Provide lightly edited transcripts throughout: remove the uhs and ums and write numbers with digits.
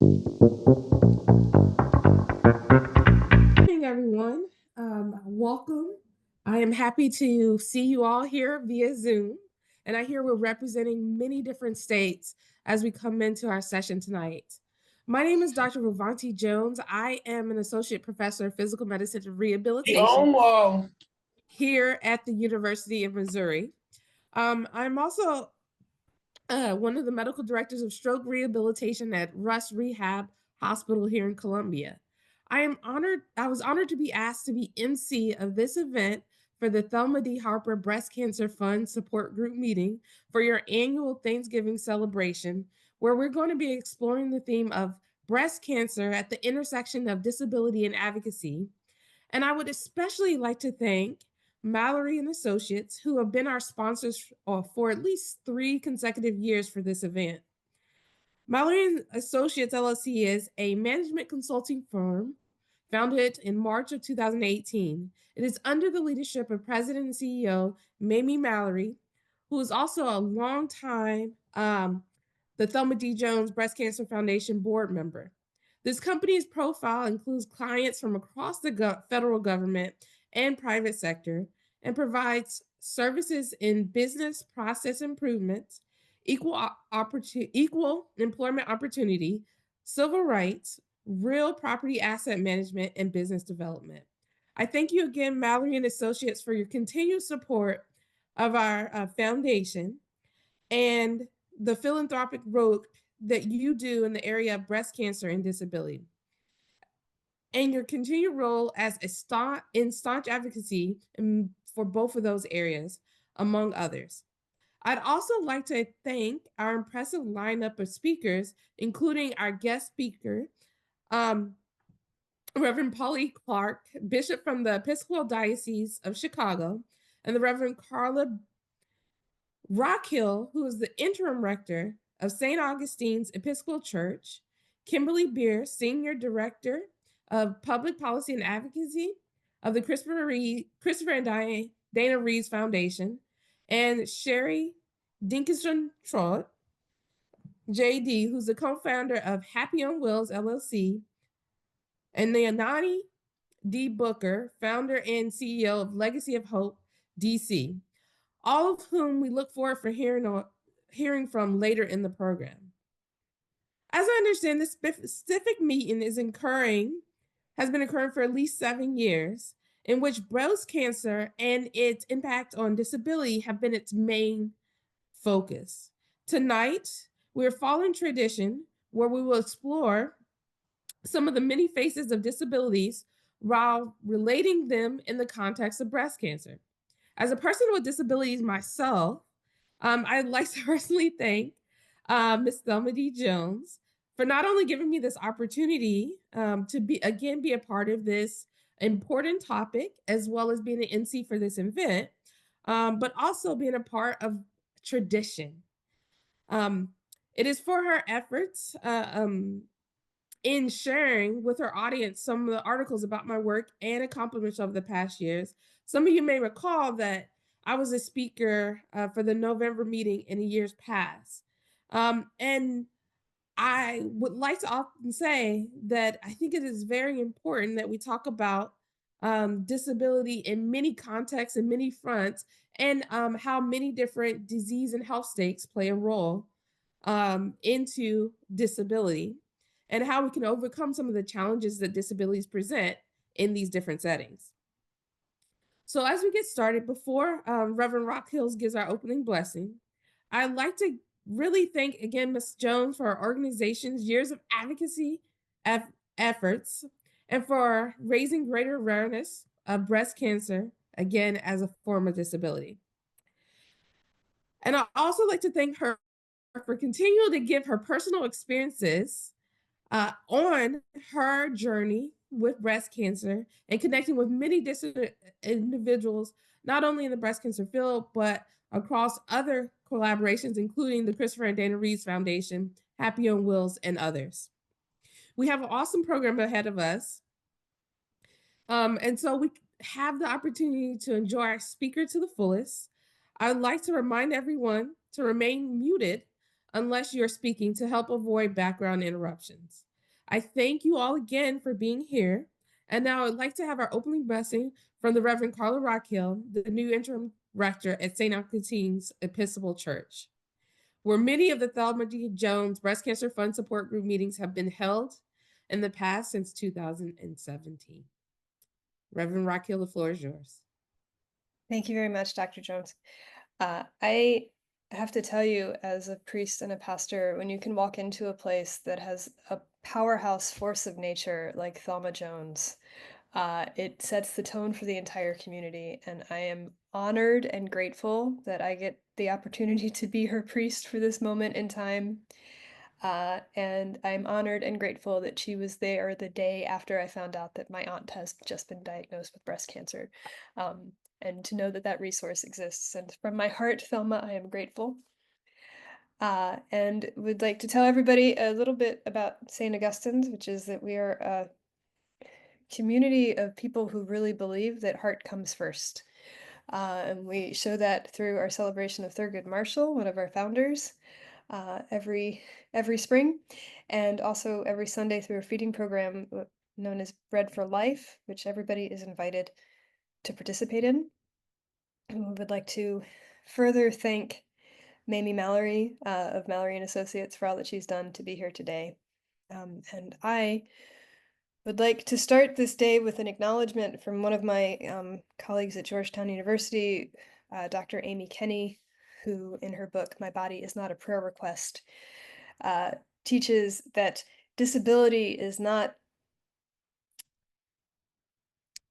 Morning, everyone. Welcome. I am happy to see you all here via Zoom. And I hear we're representing many different states as we come into our session tonight. My name is Dr. Vovanti Jones. I am an associate professor of physical medicine and rehabilitation here at the University of Missouri. I'm also one of the medical directors of stroke rehabilitation at Rusk Rehab Hospital here in Columbia. I was honored to be asked to be MC of this event for the Thelma D. Harper Breast Cancer Fund Support Group meeting for your annual Thanksgiving celebration, where we're going to be exploring the theme of breast cancer at the intersection of disability and advocacy. And I would especially like to thank Mallory and Associates, who have been our sponsors for at least 3 consecutive years for this event. Mallory and Associates LLC is a management consulting firm founded in March of 2018. It is under the leadership of President and CEO Mamie Mallory, who is also a longtime the Thelma D. Jones Breast Cancer Foundation board member. This company's profile includes clients from across the federal government and private sector and provides services in business process improvements, equal employment opportunity, civil rights, real property asset management, and business development. I thank you again, Mallory and Associates, for your continued support of our foundation and the philanthropic work that you do in the area of breast cancer and disability, and your continued role as a staunch advocacy for both of those areas, among others. I'd also like to thank our impressive lineup of speakers, including our guest speaker, Reverend Polly Clark, Bishop from the Episcopal Diocese of Chicago, and the Reverend Cara Rockhill, who is the Interim Rector of St. Augustine's Episcopal Church, Kimberly Beer, Senior Director of Public Policy and Advocacy of the Christopher and Dana Reeves Foundation, and Sherry Dinkinson Trott, JD, who's the co-founder of Happy on Wheels LLC, and Leonani D. Booker, founder and CEO of Legacy of Hope DC, all of whom we look forward for hearing from later in the program. As I understand, this specific meeting has been occurring for at least 7 years, in which breast cancer and its impact on disability have been its main focus. Tonight, we're following tradition where we will explore some of the many faces of disabilities while relating them in the context of breast cancer. As a person with disabilities myself, I'd like to personally thank Ms. Thelma D. Jones for not only giving me this opportunity to be a part of this important topic, as well as being an MC for this event, but also being a part of tradition. It is for her efforts in sharing with her audience some of the articles about my work and accomplishments over the past years. Some of you may recall that I was a speaker for the November meeting in the years past. And I would like to often say that I think it is very important that we talk about disability in many contexts and many fronts, and how many different disease and health states play a role into disability, and how we can overcome some of the challenges that disabilities present in these different settings. So as we get started, before Reverend Rockhill gives our opening blessing, I'd like to really thank again Ms. Jones for her organization's years of advocacy efforts and for raising greater awareness of breast cancer, again, as a form of disability. And I'd also like to thank her for continuing to give her personal experiences on her journey with breast cancer and connecting with many different individuals, not only in the breast cancer field, but across other collaborations, including the Christopher and Dana Reeves Foundation, Happy on Wheels, and others. We have an awesome program ahead of us. And so we have the opportunity to enjoy our speaker to the fullest. I'd like to remind everyone to remain muted unless you're speaking to help avoid background interruptions. I thank you all again for being here. And now I'd like to have our opening blessing from the Reverend Cara Rockhill, the new interim rector at St. Augustine's Episcopal Church, where many of the Thelma Jones Breast Cancer Fund Support Group meetings have been held in the past since 2017. Reverend Rockhill, the floor is yours. Thank you very much, Dr. Jones. I have to tell you, as a priest and a pastor, when you can walk into a place that has a powerhouse force of nature like Thelma Jones, it sets the tone for the entire community. And I am honored and grateful that I get the opportunity to be her priest for this moment in time. And I'm honored and grateful that she was there the day after I found out that my aunt has just been diagnosed with breast cancer. And to know that that resource exists. And from my heart, Thelma, I am grateful. And would like to tell everybody a little bit about St. Augustine's, which is that we are a community of people who really believe that heart comes first. And we show that through our celebration of Thurgood Marshall, one of our founders, every spring, and also every Sunday through a feeding program known as Bread for Life, which everybody is invited to participate in. And we would like to further thank Mamie Mallory of Mallory Associates for all that she's done to be here today. And I would like to start this day with an acknowledgement from one of my colleagues at Georgetown University, Dr. Amy Kenny, who in her book, My Body is Not a Prayer Request, teaches that disability is not,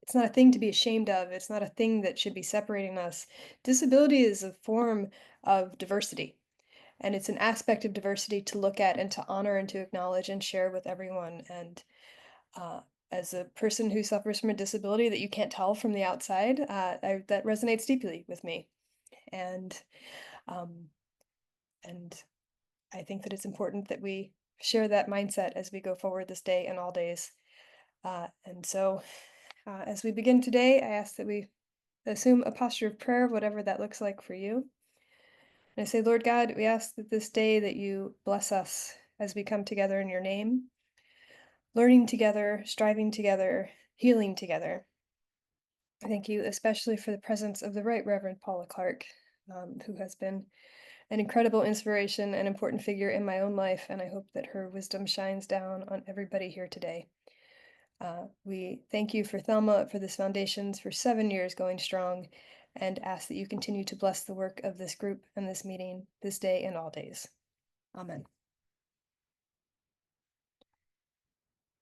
it's not a thing to be ashamed of. It's not a thing that should be separating us. Disability is a form of diversity. And it's an aspect of diversity to look at and to honor and to acknowledge and share with everyone. And as a person who suffers from a disability that you can't tell from the outside, that resonates deeply with me. And I think that it's important that we share that mindset as we go forward this day and all days. And so as we begin today, I ask that we assume a posture of prayer, whatever that looks like for you. And I say, Lord God, we ask that this day that you bless us as we come together in your name, learning together, striving together, healing together. I thank you especially for the presence of the Right Reverend Paula Clark, who has been an incredible inspiration and important figure in my own life, and I hope that her wisdom shines down on everybody here today. We thank you for Thelma, for this foundations for 7 years going strong, and ask that you continue to bless the work of this group and this meeting this day and all days. Amen.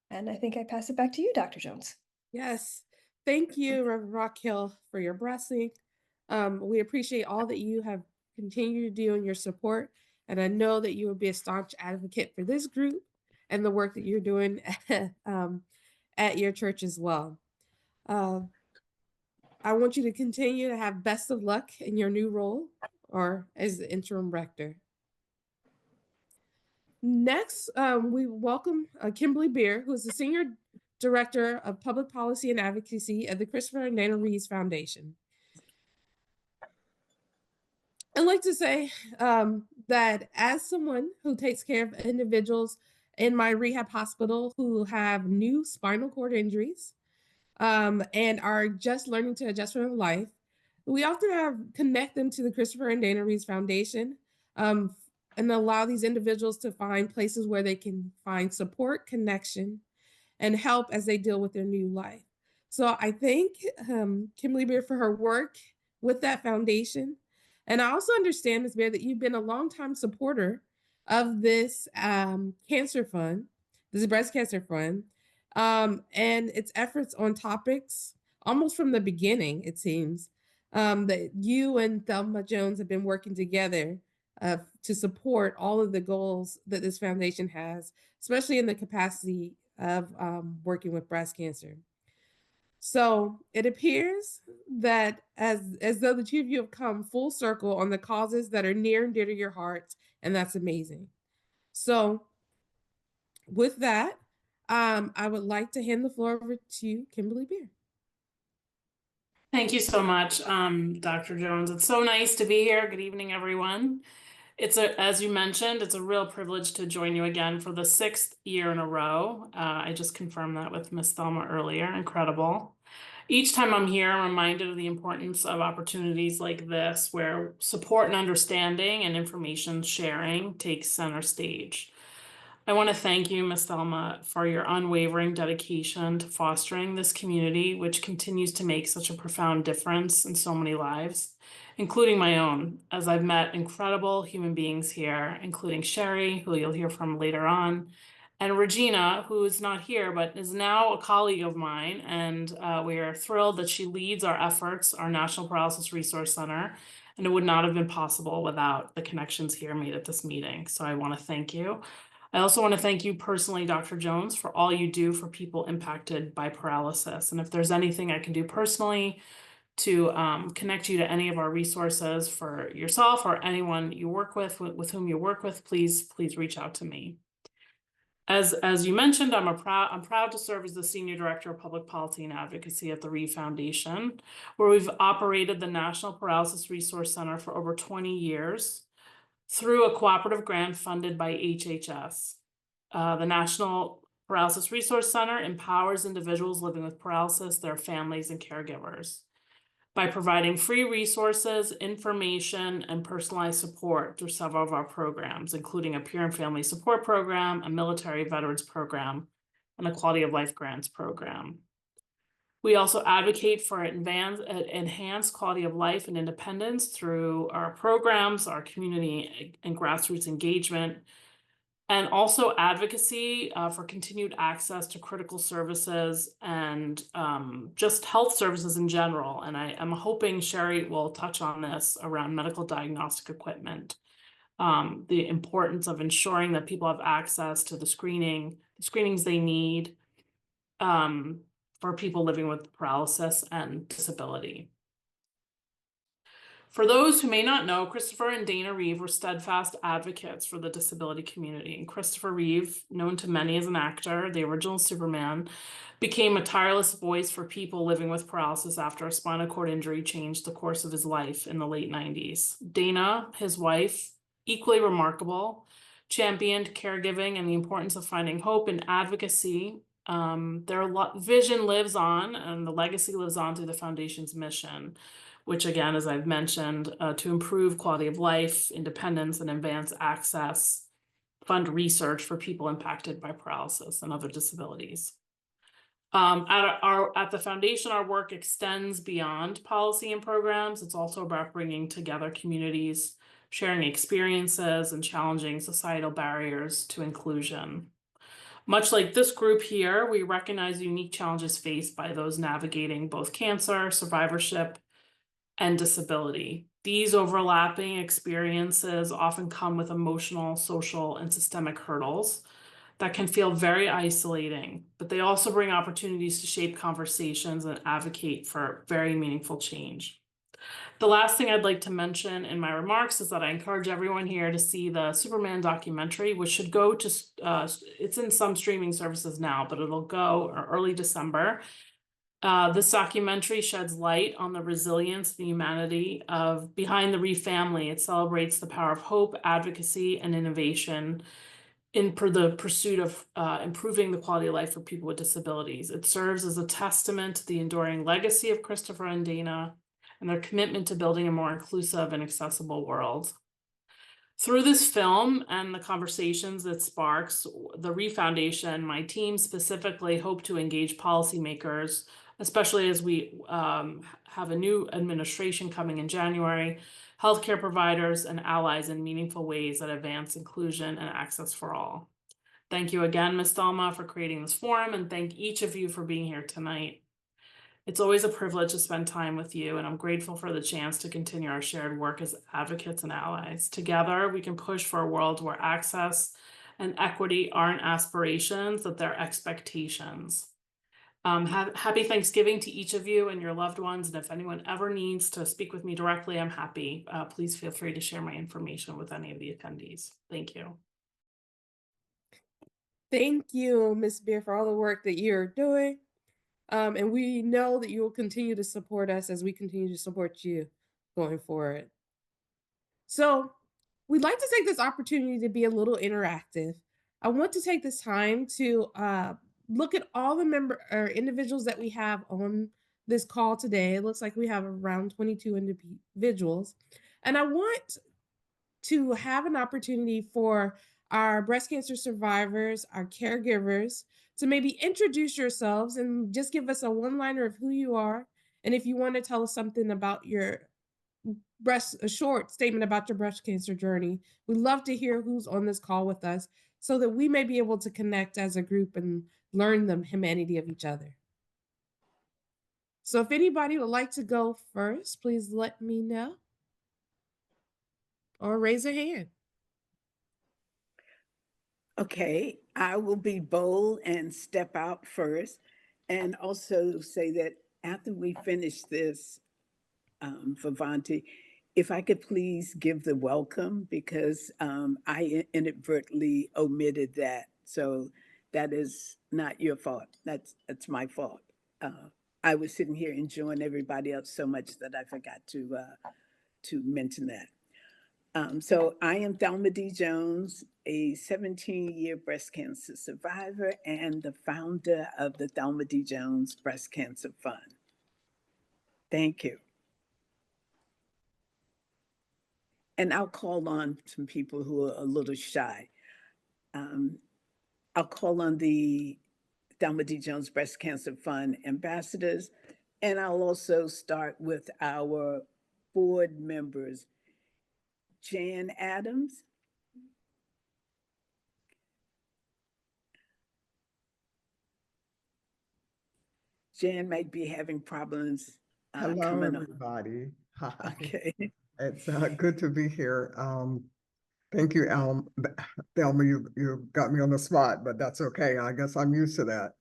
And I think I pass it back to you, Dr. Jones. Yes. Thank you, Reverend Rockhill, for your blessing. We appreciate all that you have continued to do and your support. And I know that you will be a staunch advocate for this group and the work that you're doing at your church as well. I want you to continue to have best of luck in your new role or as the interim rector. Next, we welcome Kimberly Beer, who is the Senior Director of Public Policy and Advocacy at the Christopher and Dana Reeve Foundation. I'd like to say that as someone who takes care of individuals in my rehab hospital who have new spinal cord injuries and are just learning to adjust for life, we often connect them to the Christopher and Dana Reeve Foundation and allow these individuals to find places where they can find support, connection, and help as they deal with their new life. So I thank Kimberly Beer for her work with that foundation. And I also understand, Ms. Beer, that you've been a longtime supporter of this cancer fund, this breast cancer fund, and its efforts on topics almost from the beginning, it seems, that you and Thelma Jones have been working together to support all of the goals that this foundation has, especially in the capacity of working with breast cancer. So it appears that as though the two of you have come full circle on the causes that are near and dear to your hearts, and that's amazing. So with that, I would like to hand the floor over to Kimberly Beer. Thank you so much, Dr. Jones. It's so nice to be here. Good evening, everyone. As you mentioned, it's a real privilege to join you again for the 6th year in a row. I just confirmed that with Miss Thelma earlier. Incredible. Each time I'm here, I'm reminded of the importance of opportunities like this, where support and understanding and information sharing takes center stage. I want to thank you, Ms. Thelma, for your unwavering dedication to fostering this community, which continues to make such a profound difference in so many lives, including my own, as I've met incredible human beings here, including Sherry, who you'll hear from later on, and Regina, who is not here, but is now a colleague of mine. And we are thrilled that she leads our efforts, our National Paralysis Resource Center, and it would not have been possible without the connections here made at this meeting. So I want to thank you. I also want to thank you personally, Dr. Jones, for all you do for people impacted by paralysis. And if there's anything I can do personally to connect you to any of our resources for yourself or anyone you work with whom you work with, please reach out to me. As you mentioned, I'm proud to serve as the Senior Director of Public Policy and Advocacy at the Reeve Foundation, where we've operated the National Paralysis Resource Center for over 20 years through a cooperative grant funded by HHS. The National Paralysis Resource Center empowers individuals living with paralysis, their families, and caregivers by providing free resources, information, and personalized support through several of our programs, including a peer and family support program, a military veterans program, and a quality of life grants program. We also advocate for enhanced quality of life and independence through our programs, our community and grassroots engagement, and also advocacy for continued access to critical services and just health services in general. And I am hoping Sherry will touch on this around medical diagnostic equipment, the importance of ensuring that people have access to the screenings they need, for people living with paralysis and disability. For those who may not know, Christopher and Dana Reeve were steadfast advocates for the disability community. And Christopher Reeve, known to many as an actor, the original Superman, became a tireless voice for people living with paralysis after a spinal cord injury changed the course of his life in the late 90s. Dana, his wife, equally remarkable, championed caregiving and the importance of finding hope and advocacy. Their vision lives on, and the legacy lives on through the foundation's mission, which again, as I've mentioned, to improve quality of life, independence, and advance access, fund research for people impacted by paralysis and other disabilities. At the foundation, our work extends beyond policy and programs. It's also about bringing together communities, sharing experiences, and challenging societal barriers to inclusion. Much like this group here, we recognize unique challenges faced by those navigating both cancer, survivorship, and disability. These overlapping experiences often come with emotional, social, and systemic hurdles that can feel very isolating, but they also bring opportunities to shape conversations and advocate for very meaningful change. The last thing I'd like to mention in my remarks is that I encourage everyone here to see the Superman documentary, which should go to, it's in some streaming services now, but it'll go early December. This documentary sheds light on the resilience and humanity of behind the Reeve family. It celebrates the power of hope, advocacy, and innovation in the pursuit of improving the quality of life for people with disabilities. It serves as a testament to the enduring legacy of Christopher and Dana and their commitment to building a more inclusive and accessible world. Through this film and the conversations it sparks, the Reeve Foundation, my team specifically hope to engage policymakers, especially as we have a new administration coming in January, healthcare providers, and allies in meaningful ways that advance inclusion and access for all. Thank you again, Ms. Thelma, for creating this forum, and thank each of you for being here tonight. It's always a privilege to spend time with you, and I'm grateful for the chance to continue our shared work as advocates and allies. Together, we can push for a world where access and equity aren't aspirations, that they're expectations. Happy Thanksgiving to each of you and your loved ones, and if anyone ever needs to speak with me directly, I'm happy. Please feel free to share my information with any of the attendees. Thank you. Thank you, Ms. Beer, for all the work that you're doing. And we know that you will continue to support us as we continue to support you going forward. So we'd like to take this opportunity to be a little interactive. I want to take this time to look at all the member or individuals that we have on this call today. It looks like we have around 22 individuals. And I want to have an opportunity for our breast cancer survivors, our caregivers, to maybe introduce yourselves and just give us a one-liner of who you are. And if you want to tell us something about your a short statement about your breast cancer journey, we'd love to hear who's on this call with us so that we may be able to connect as a group and learn the humanity of each other. So if anybody would like to go first, please let me know or raise a hand. Okay, I will be bold and step out first, and also say that after we finish this, Vovanti, if I could please give the welcome, because I inadvertently omitted that. So that is not your fault. That's my fault. I was sitting here enjoying everybody else so much that I forgot to mention that. So I am Thelma D. Jones, a 17-year breast cancer survivor and the founder of the Thelma D. Jones Breast Cancer Fund. Thank you. And I'll call on some people who are a little shy. I'll call on the Thelma D. Jones Breast Cancer Fund ambassadors, and I'll also start with our board members. Jan Adams. Jan might be having problems Hello, coming everybody. Hi. Okay. It's good to be here. Thank you, Thelma. You got me on the spot, but that's okay. I guess I'm used to that.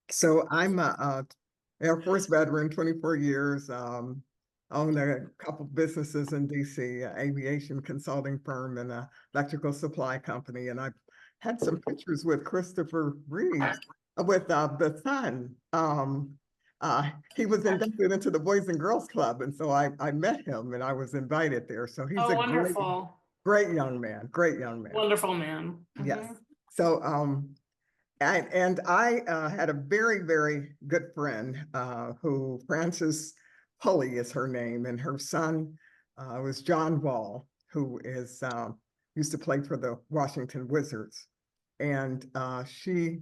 So I'm a Air Force veteran, 24 years. Own a couple businesses in DC, aviation consulting firm and an electrical supply company. And I've had some pictures with Christopher Reeve, with the son. He was inducted into the Boys and Girls Club, and so I met him and I was invited there. So he's a wonderful. great young man, great young man. Wonderful man. Yes. So I had a very, very good friend who, Frances Pulley is her name, and her son was John Wall, who is used to play for the Washington Wizards. And she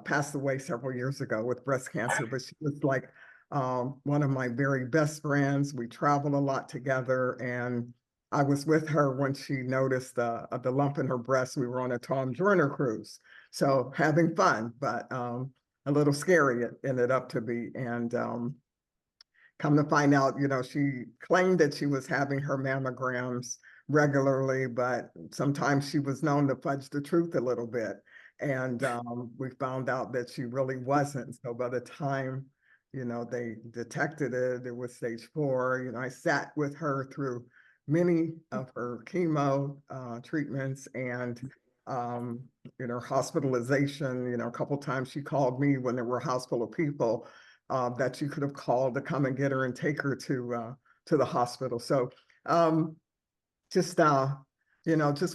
passed away several years ago with breast cancer, but she was like one of my very best friends. We traveled a lot together, and I was with her when she noticed the lump in her breast. We were on a Tom Joyner cruise, so having fun, but a little scary it ended up to be. And come to find out, she claimed that she was having her mammograms regularly, but sometimes she was known to fudge the truth a little bit. And we found out that she really wasn't. So by the time, they detected it, it was stage 4. I sat with her through many of her chemo treatments and, hospitalization. A couple times she called me when there were hospital people that you could have called to come and get her and take her to the hospital. So just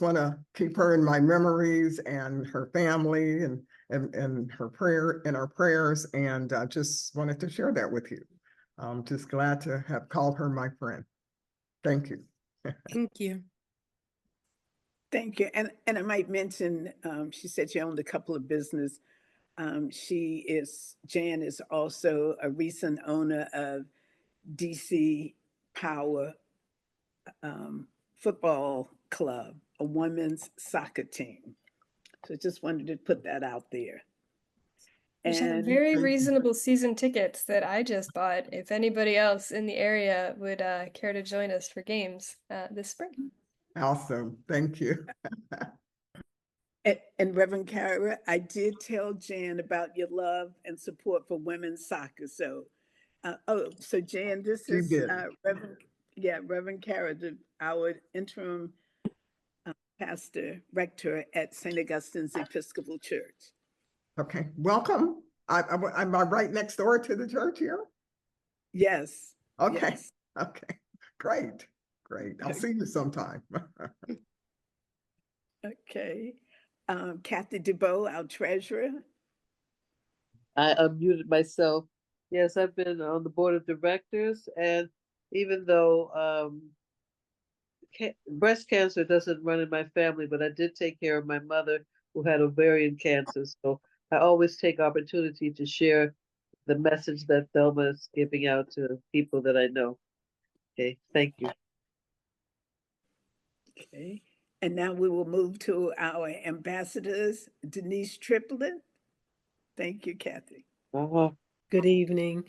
want to keep her in my memories and her family and her our prayers, and just wanted to share that with you. I'm just glad to have called her my friend. Thank you. Thank you. Thank you. And I might mention, she said she owned a couple of businesses. Jan is also a recent owner of DC Power Football Club, a women's soccer team. So just wanted to put that out there. There's some And very reasonable season tickets that I just bought. If anybody else in the area would care to join us for games this spring. Awesome. Thank you. And Reverend Cara, I did tell Jan about your love and support for women's soccer. So, so Jan, this is Reverend Cara, our interim pastor, rector at St. Augustine's Episcopal Church. Okay, welcome. I'm right next door to the church here? Yes. Okay, yes. okay, great. Great. I'll see you sometime. Okay. Kathy DeBoe, our treasurer. I unmuted myself. Yes, I've been on the board of directors, and even though breast cancer doesn't run in my family, but I did take care of my mother who had ovarian cancer. So I always take opportunity to share the message that Thelma is giving out to people that I know. Okay, thank you. Okay. And now we will move to our ambassadors, Denise Triplett. Thank you, Kathy. Good evening.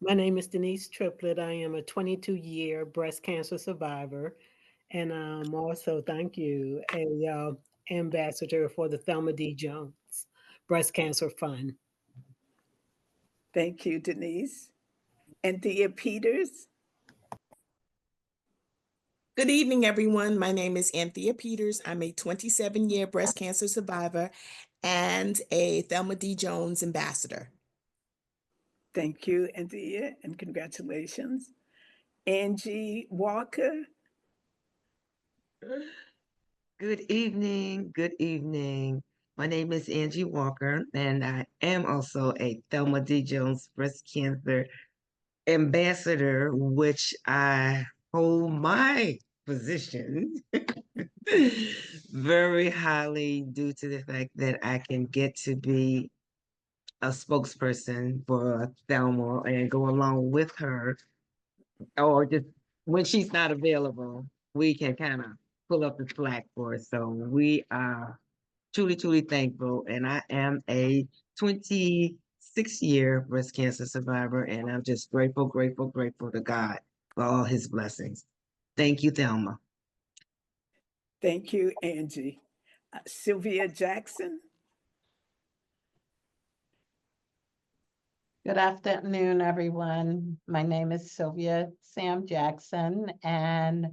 My name is Denise Triplett. I am a 22-year breast cancer survivor, and I'm also, thank you, a ambassador for the Thelma D. Jones Breast Cancer Fund. Thank you, Denise. Anthea Peters. Good evening, everyone. My name is Anthea Peters. I'm a 27-year breast cancer survivor and a Thelma D. Jones ambassador. Thank you, Anthea, and congratulations. Angie Walker. Good evening. Good evening. My name is Angie Walker, and I am also a Thelma D. Jones breast cancer ambassador, which I hold my position very highly due to the fact that I can get to be a spokesperson for Thelma and go along with her, or just when she's not available, we can kind of pull up the slack for her. So we are truly, truly thankful. And I am a 26-year breast cancer survivor, and I'm just grateful, grateful, grateful to God for all his blessings. Thank you, Thelma. Thank you, Angie. Sylvia Jackson. Good afternoon, everyone. My name is Sylvia Sam Jackson, and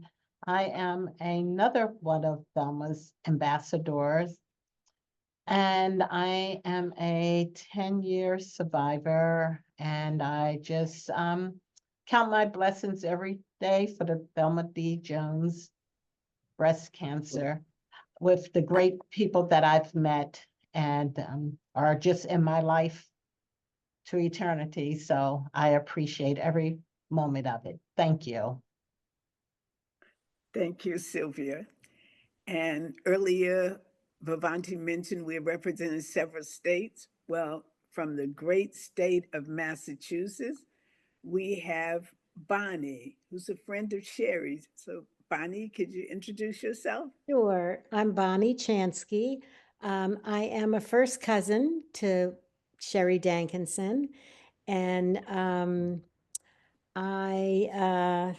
I am another one of Thelma's ambassadors. And I am a 10-year survivor, and I just count my blessings every day for the Thelma D. Jones breast cancer with the great people that I've met and are just in my life to eternity. So I appreciate every moment of it. Thank you. Thank you, Sylvia. And earlier, Vovanti mentioned we're representing several states. Well, from the great state of Massachusetts, we have Bonnie, who's a friend of Sherry's. So Bonnie, could you introduce yourself? Sure. I'm Bonnie Chansky. I am a first cousin to Sherry Dankinson, and I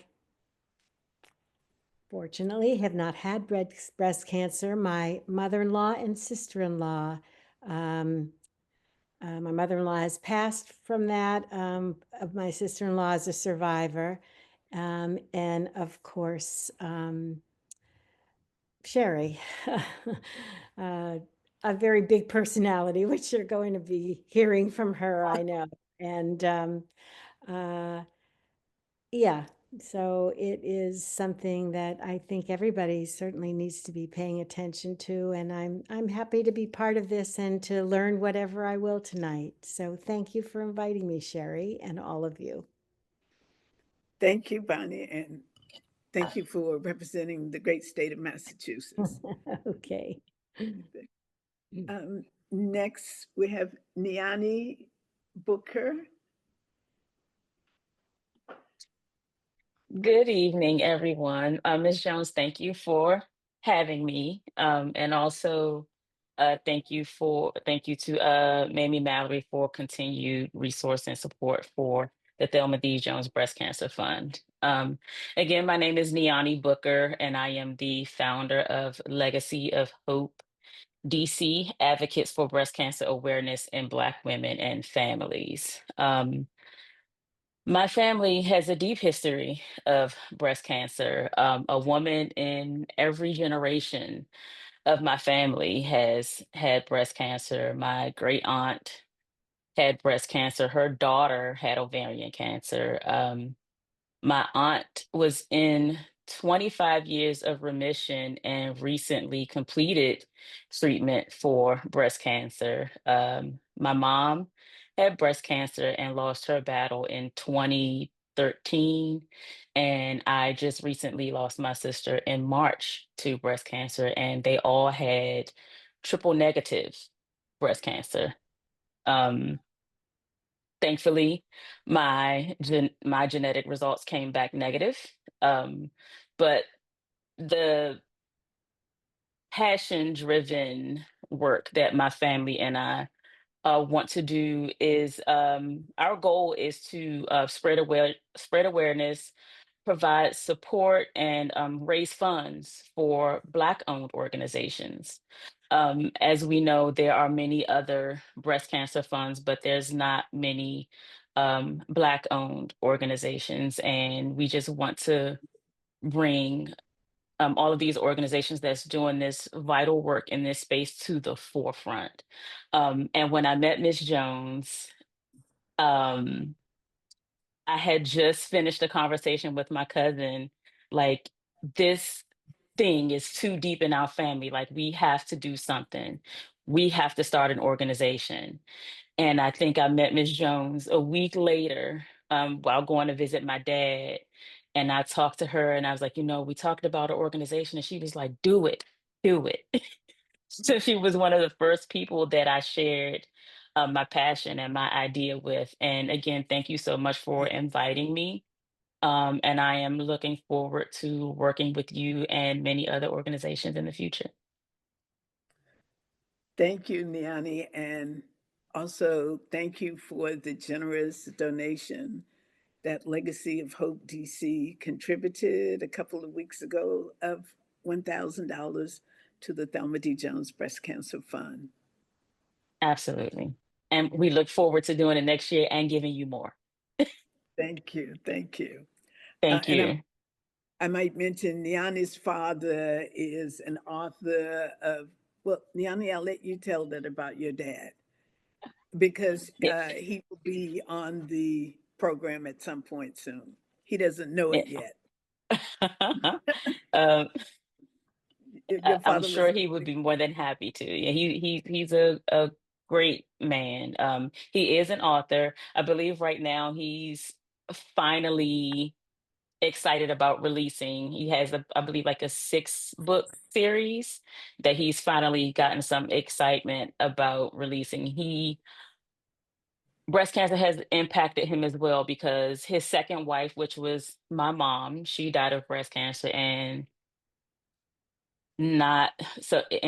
fortunately have not had breast cancer. My mother-in-law and sister-in-law, my mother-in-law has passed from that. My sister-in-law is a survivor, and of course, Sherry, a very big personality, which you're going to be hearing from her, I know. And yeah, so it is something that I think everybody certainly needs to be paying attention to. And I'm happy to be part of this and to learn whatever I will tonight. So thank you for inviting me, Sherry, and all of you. Thank you, Bonnie, and thank you for representing the great state of Massachusetts. Okay. Next, we have Niani Booker. Good evening, everyone. Ms. Jones, thank you for having me. And also thank you to Mamie Mallory for continued resource and support for the Thelma D. Jones Breast Cancer Fund. Again, my name is Niani Booker, and I am the founder of Legacy of Hope DC, Advocates for Breast Cancer Awareness in Black Women and Families. My family has a deep history of breast cancer. A woman in every generation of my family has had breast cancer. My great aunt had breast cancer. Her daughter had ovarian cancer. My aunt was in 25 years of remission and recently completed treatment for breast cancer. My mom had breast cancer and lost her battle in 2013. And I just recently lost my sister in March to breast cancer, and they all had triple negative breast cancer. Um, Thankfully, my genetic results came back negative. But the passion-driven work that my family and I want to do is our goal is to spread awareness, provide support, and raise funds for Black-owned organizations. As we know, there are many other breast cancer funds, but there's not many Black-owned organizations, and we just want to bring all of these organizations that's doing this vital work in this space to the forefront. And when I met Miss Jones, um, I had just finished a conversation with my cousin. Like, this thing is too deep in our family. Like, we have to do something. We have to start an organization. And I think I met Miss Jones a week later while going to visit my dad. And I talked to her and I was like, we talked about an organization. And she was like, do it, do it. So she was one of the first people that I shared my passion and my idea with. And again, thank you so much for inviting me. And I am looking forward to working with you and many other organizations in the future. Thank you, Niani, and also thank you for the generous donation that Legacy of Hope DC contributed a couple of weeks ago of $1,000 to the Thelma D. Jones Breast Cancer Fund. Absolutely. And we look forward to doing it next year and giving you more. Thank you. Thank you. Thank you. I might mention Niani's father is an author of, well, Niani, I'll let you tell that about your dad, because he will be on the program at some point soon. He doesn't know it yet. Your I'm father sure was, he would be more than happy to. Yeah, he's a great man. He is an author. I believe right now he's finally excited about releasing. He has I believe like a 6-book series that he's finally gotten some excitement about releasing. Breast cancer has impacted him as well because his second wife, which was my mom, she died of breast cancer, and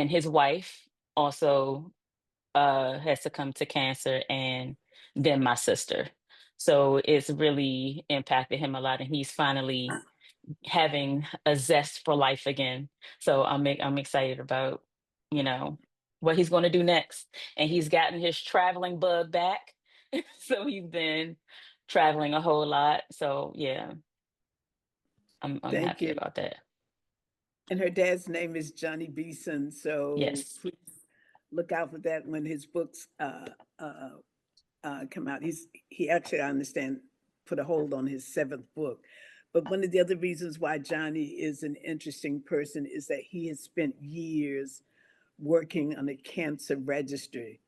his wife also has succumbed to cancer, and then my sister. So it's really impacted him a lot, and he's finally having a zest for life again. So I'm excited about, what he's going to do next. And he's gotten his traveling bug back. So he's been traveling a whole lot. So yeah, I'm thank happy you. about that. And her dad's name is Johnny Beeson. So Yes. please look out for that when his books come out. He actually, I understand, put a hold on his 7th book. But one of the other reasons why Johnny is an interesting person is that he has spent years working on a cancer registry,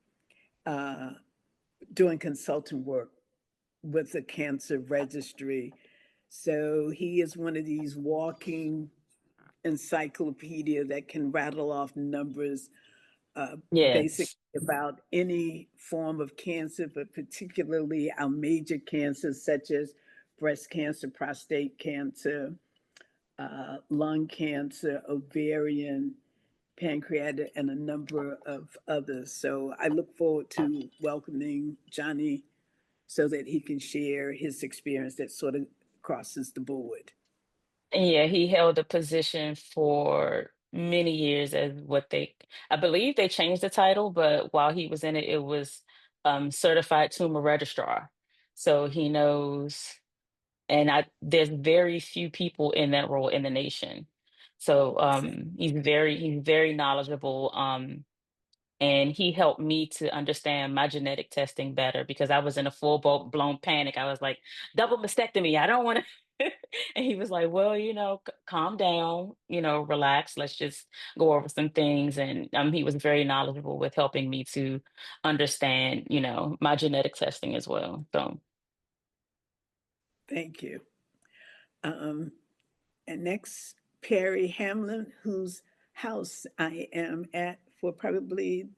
doing consultant work with the cancer registry. So he is one of these walking encyclopedia that can rattle off numbers basically Yes. about any form of cancer, but particularly our major cancers such as breast cancer, prostate cancer, lung cancer, ovarian, pancreatic, and a number of others. So I look forward to welcoming Johnny so that he can share his experience that sort of crosses the board. Yeah, he held a position for many years as I believe they changed the title, but while he was in it, it was certified tumor registrar. So he knows, and there's very few people in that role in the nation. So he's very knowledgeable. And he helped me to understand my genetic testing better because I was in a full blown panic. I was like, double mastectomy. I don't want to. And he was like, well, calm down, relax. Let's just go over some things. And he was very knowledgeable with helping me to understand, my genetic testing as well. So Thank you. And next, Perry Hamlin, whose house I am at for probably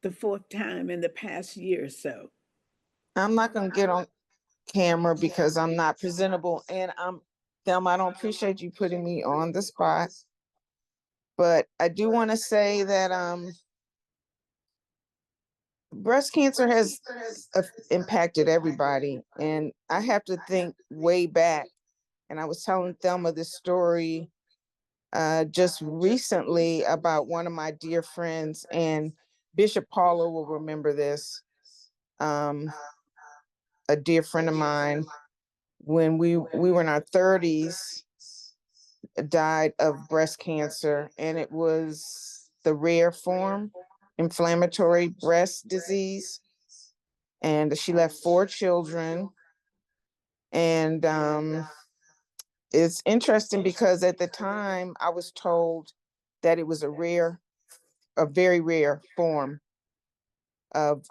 the fourth time in the past year or so. I'm not going to get on camera because I'm not presentable. And Thelma, I don't appreciate you putting me on the spot. But I do want to say that breast cancer has impacted everybody. And I have to think way back. And I was telling Thelma this story just recently about one of my dear friends, and Bishop Paula will remember this. A dear friend of mine, when we were in our 30s, died of breast cancer, and it was the rare form, inflammatory breast disease. And she left 4 children. And it's interesting because at the time I was told that it was a very rare form of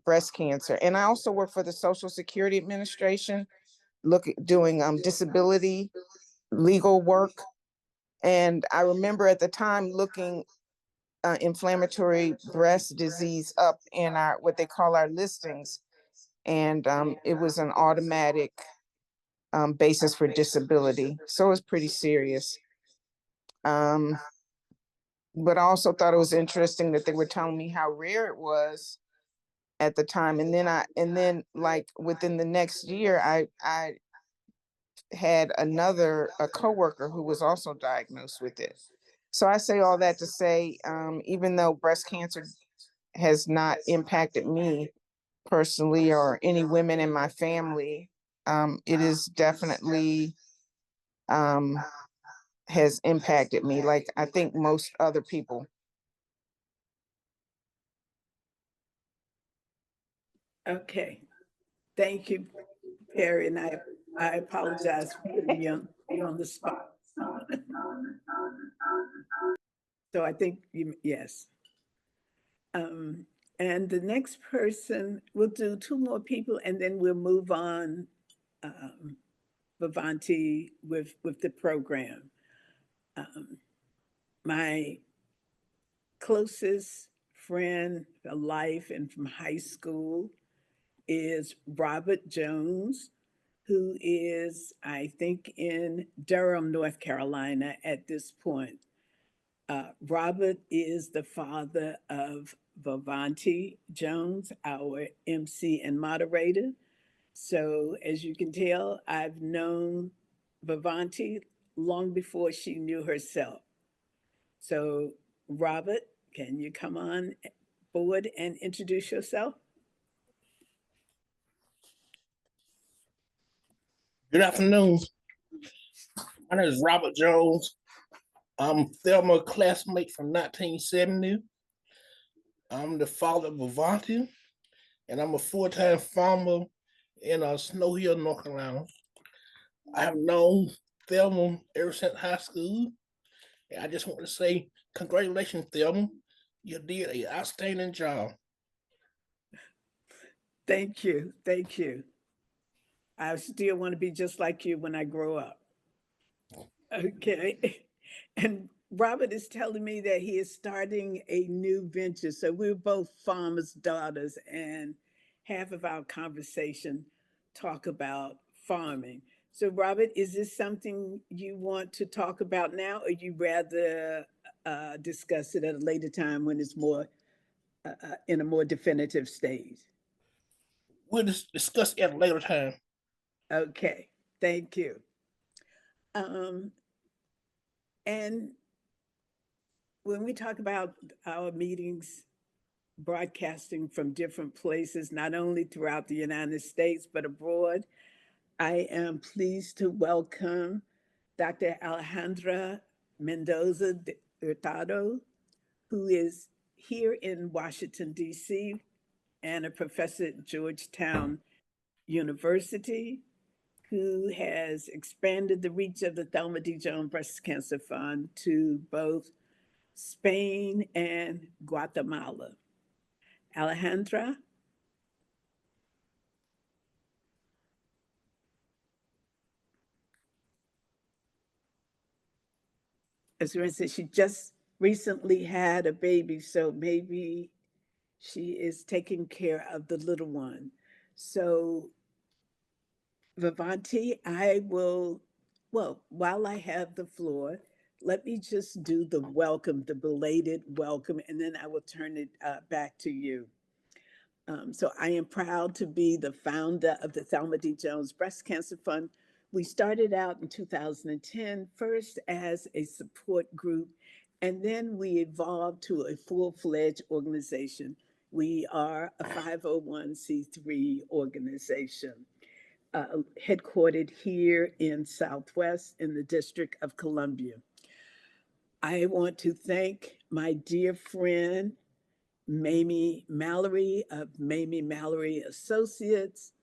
breast cancer. And I also work for the Social Security Administration, doing disability legal work. And I remember at the time looking inflammatory breast disease up in our what they call our listings, and it was an automatic basis for disability, so it was pretty serious. But I also thought it was interesting that they were telling me how rare it was at the time, and then like within the next year, I had a coworker who was also diagnosed with it. So I say all that to say, even though breast cancer has not impacted me personally or any women in my family, it is definitely has impacted me, like I think most other people. Okay. Thank you, Perry. And I apologize for putting you on the spot. So I think yes. And the next person, we'll do 2 more people and then we'll move on, Vovanti, with the program. My closest friend for life and from high school is Robert Jones, who is, I think, in Durham, North Carolina at this point. Robert is the father of Vovanti Jones, our MC and moderator. So as you can tell, I've known Vovanti long before she knew herself. So Robert, can you come on board and introduce yourself? Good afternoon. My name is Robert Jones. I'm Thelma classmate from 1970. I'm the father of Vovanti, and I'm a full-time farmer in Snow Hill, North Carolina. I have known Thelma ever since high school. And I just want to say congratulations, Thelma. You did an outstanding job. Thank you. Thank you. I still want to be just like you when I grow up. Okay. And Robert is telling me that he is starting a new venture. So we're both farmers' daughters, and half of our conversation talk about farming. So Robert, is this something you want to talk about now, or you rather discuss it at a later time when it's more in a more definitive stage? We'll discuss it at a later time. Okay, thank you. And when we talk about our meetings broadcasting from different places, not only throughout the United States, but abroad, I am pleased to welcome Dr. Alejandra Mendoza Hurtado, who is here in Washington, D.C., and a professor at Georgetown University, who has expanded the reach of the Thelma D. Jones Breast Cancer Fund to both Spain and Guatemala. Alejandra? As I said, she just recently had a baby, so maybe she is taking care of the little one. So, Vovanti, I will, well, while I have the floor, let me just do the welcome, the belated welcome, and then I will turn it back to you. So I am proud to be the founder of the Thelma D. Jones Breast Cancer Fund. We started out in 2010, first as a support group, and then we evolved to a full-fledged organization. We are a 501c3 organization, headquartered here in Southwest in the District of Columbia. I want to thank my dear friend, Mamie Mallory of Mamie Mallory Associates,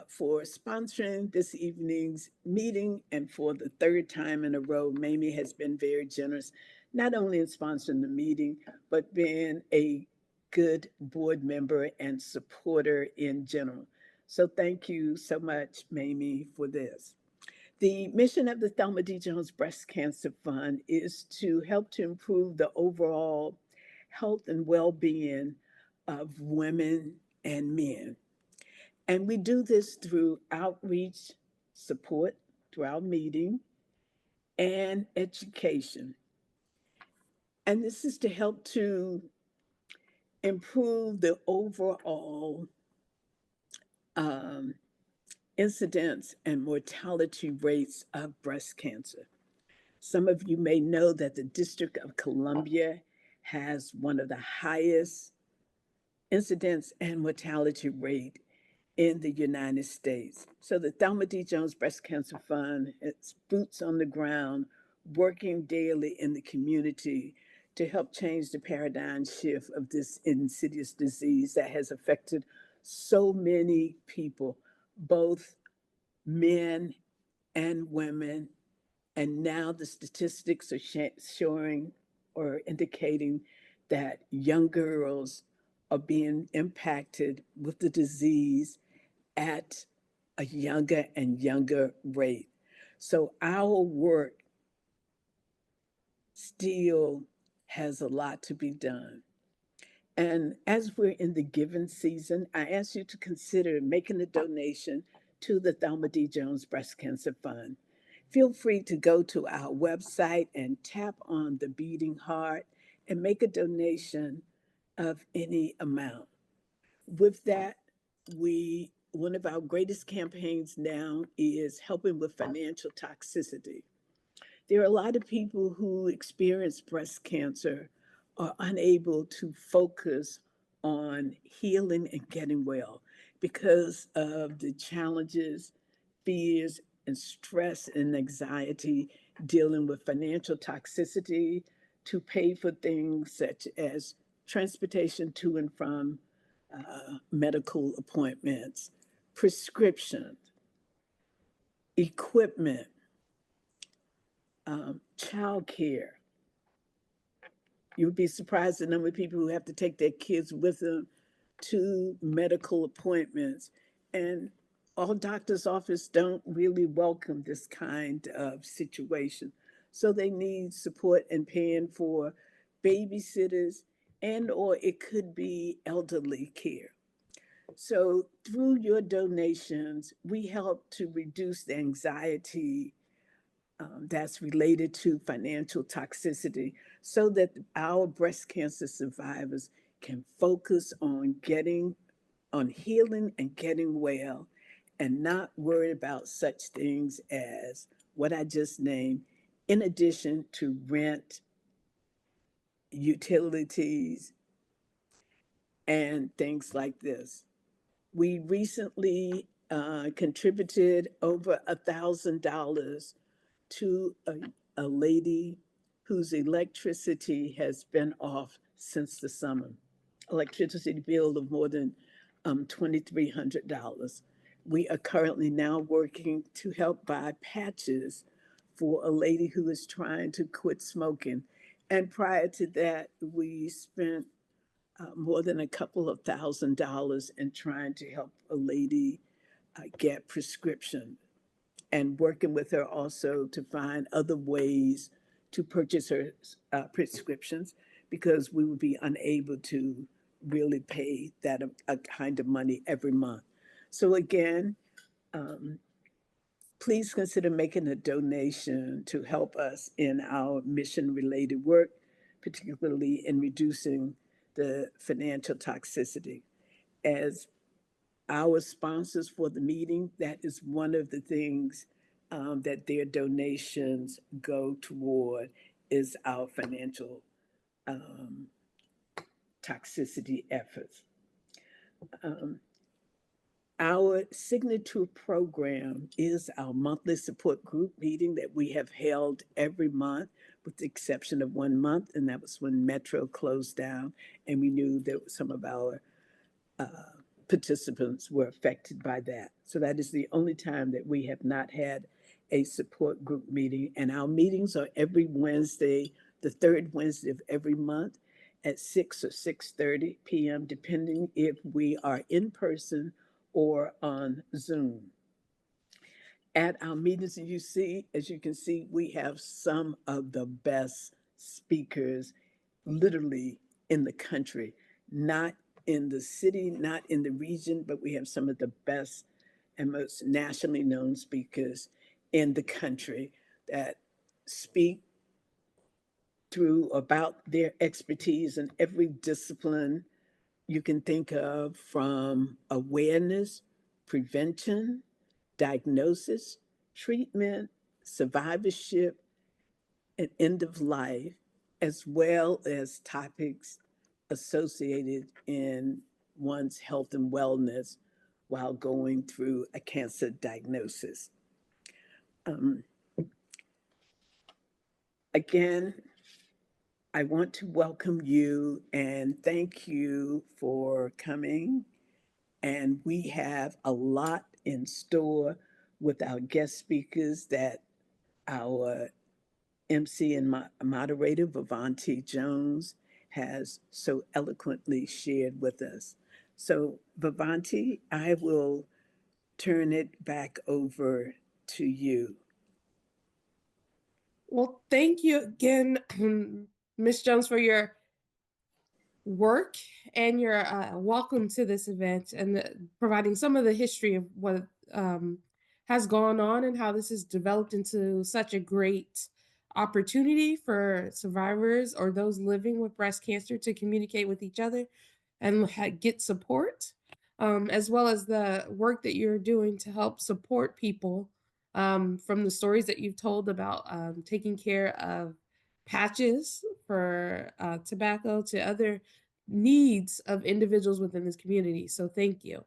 for sponsoring this evening's meeting. And for the third time in a row, Mamie has been very generous, not only in sponsoring the meeting, but being a good board member and supporter in general. So thank you so much, Mamie, for this. The mission of the Thelma D. Jones Breast Cancer Fund is to help to improve the overall health and well-being of women and men. And we do this through outreach, support, through our meeting, and education. And this is to help to improve the overall incidence and mortality rates of breast cancer. Some of you may know that the District of Columbia has one of the highest incidence and mortality rate in the United States. So the Thelma D. Jones Breast Cancer Fund, it's boots on the ground, working daily in the community to help change the paradigm shift of this insidious disease that has affected so many people, both men and women. And now the statistics are showing or indicating that young girls are being impacted with the disease at a younger and younger rate. So our work still has a lot to be done. And as we're in the giving season, I ask you to consider making a donation to the Thelma D. Jones Breast Cancer Fund. Feel free to go to our website and tap on the beating heart and make a donation of any amount. With that, one of our greatest campaigns now is helping with financial toxicity. There are a lot of people who experience breast cancer are unable to focus on healing and getting well because of the challenges, fears, and stress and anxiety dealing with financial toxicity to pay for things such as transportation to and from medical appointments, prescriptions, equipment, child care. You'd be surprised the number of people who have to take their kids with them to medical appointments. And all doctors' offices don't really welcome this kind of situation. So they need support in paying for babysitters, and or it could be elderly care. So through your donations, we help to reduce the anxiety that's related to financial toxicity so that our breast cancer survivors can focus on healing and getting well and not worry about such things as what I just named, in addition to rent, utilities, and things like this. We recently contributed over $1,000 to a lady whose electricity has been off since the summer. Electricity bill of more than $2,300. We are currently now working to help buy patches for a lady who is trying to quit smoking. And prior to that, we spent more than a couple of $1,000s in trying to help a lady get prescription, and working with her also to find other ways to purchase her prescriptions, because we would be unable to really pay that a kind of money every month. So again, please consider making a donation to help us in our mission-related work, particularly in reducing the financial toxicity. As our sponsors for the meeting, that is one of the things that their donations go toward, is our financial toxicity efforts. Our signature program is our monthly support group meeting that we have held every month, with the exception of 1 month, and that was when Metro closed down, and we knew that some of our participants were affected by that. So that is the only time that we have not had a support group meeting. And our meetings are every Wednesday, the third Wednesday of every month at 6 or 6:30 p.m., depending if we are in person or on Zoom. At our meetings, as you can see, we have some of the best speakers literally in the country, not in the city, not in the region, but we have some of the best and most nationally known speakers in the country that speak through about their expertise in every discipline you can think of, from awareness, prevention, diagnosis, treatment, survivorship, and end of life, as well as topics associated in one's health and wellness while going through a cancer diagnosis. Again, I want to welcome you and thank you for coming. And we have a lot in store with our guest speakers that our Emcee and moderator, Vovanti Jones, has so eloquently shared with us. So, Vovanti, I will turn it back over to you. Well, thank you again, Ms. Jones, for your work and your welcome to this event, and providing some of the history of what has gone on and how this has developed into such a great opportunity for survivors or those living with breast cancer to communicate with each other and get support, as well as the work that you're doing to help support people, from the stories that you've told about taking care of patches for tobacco to other needs of individuals within this community. So thank you.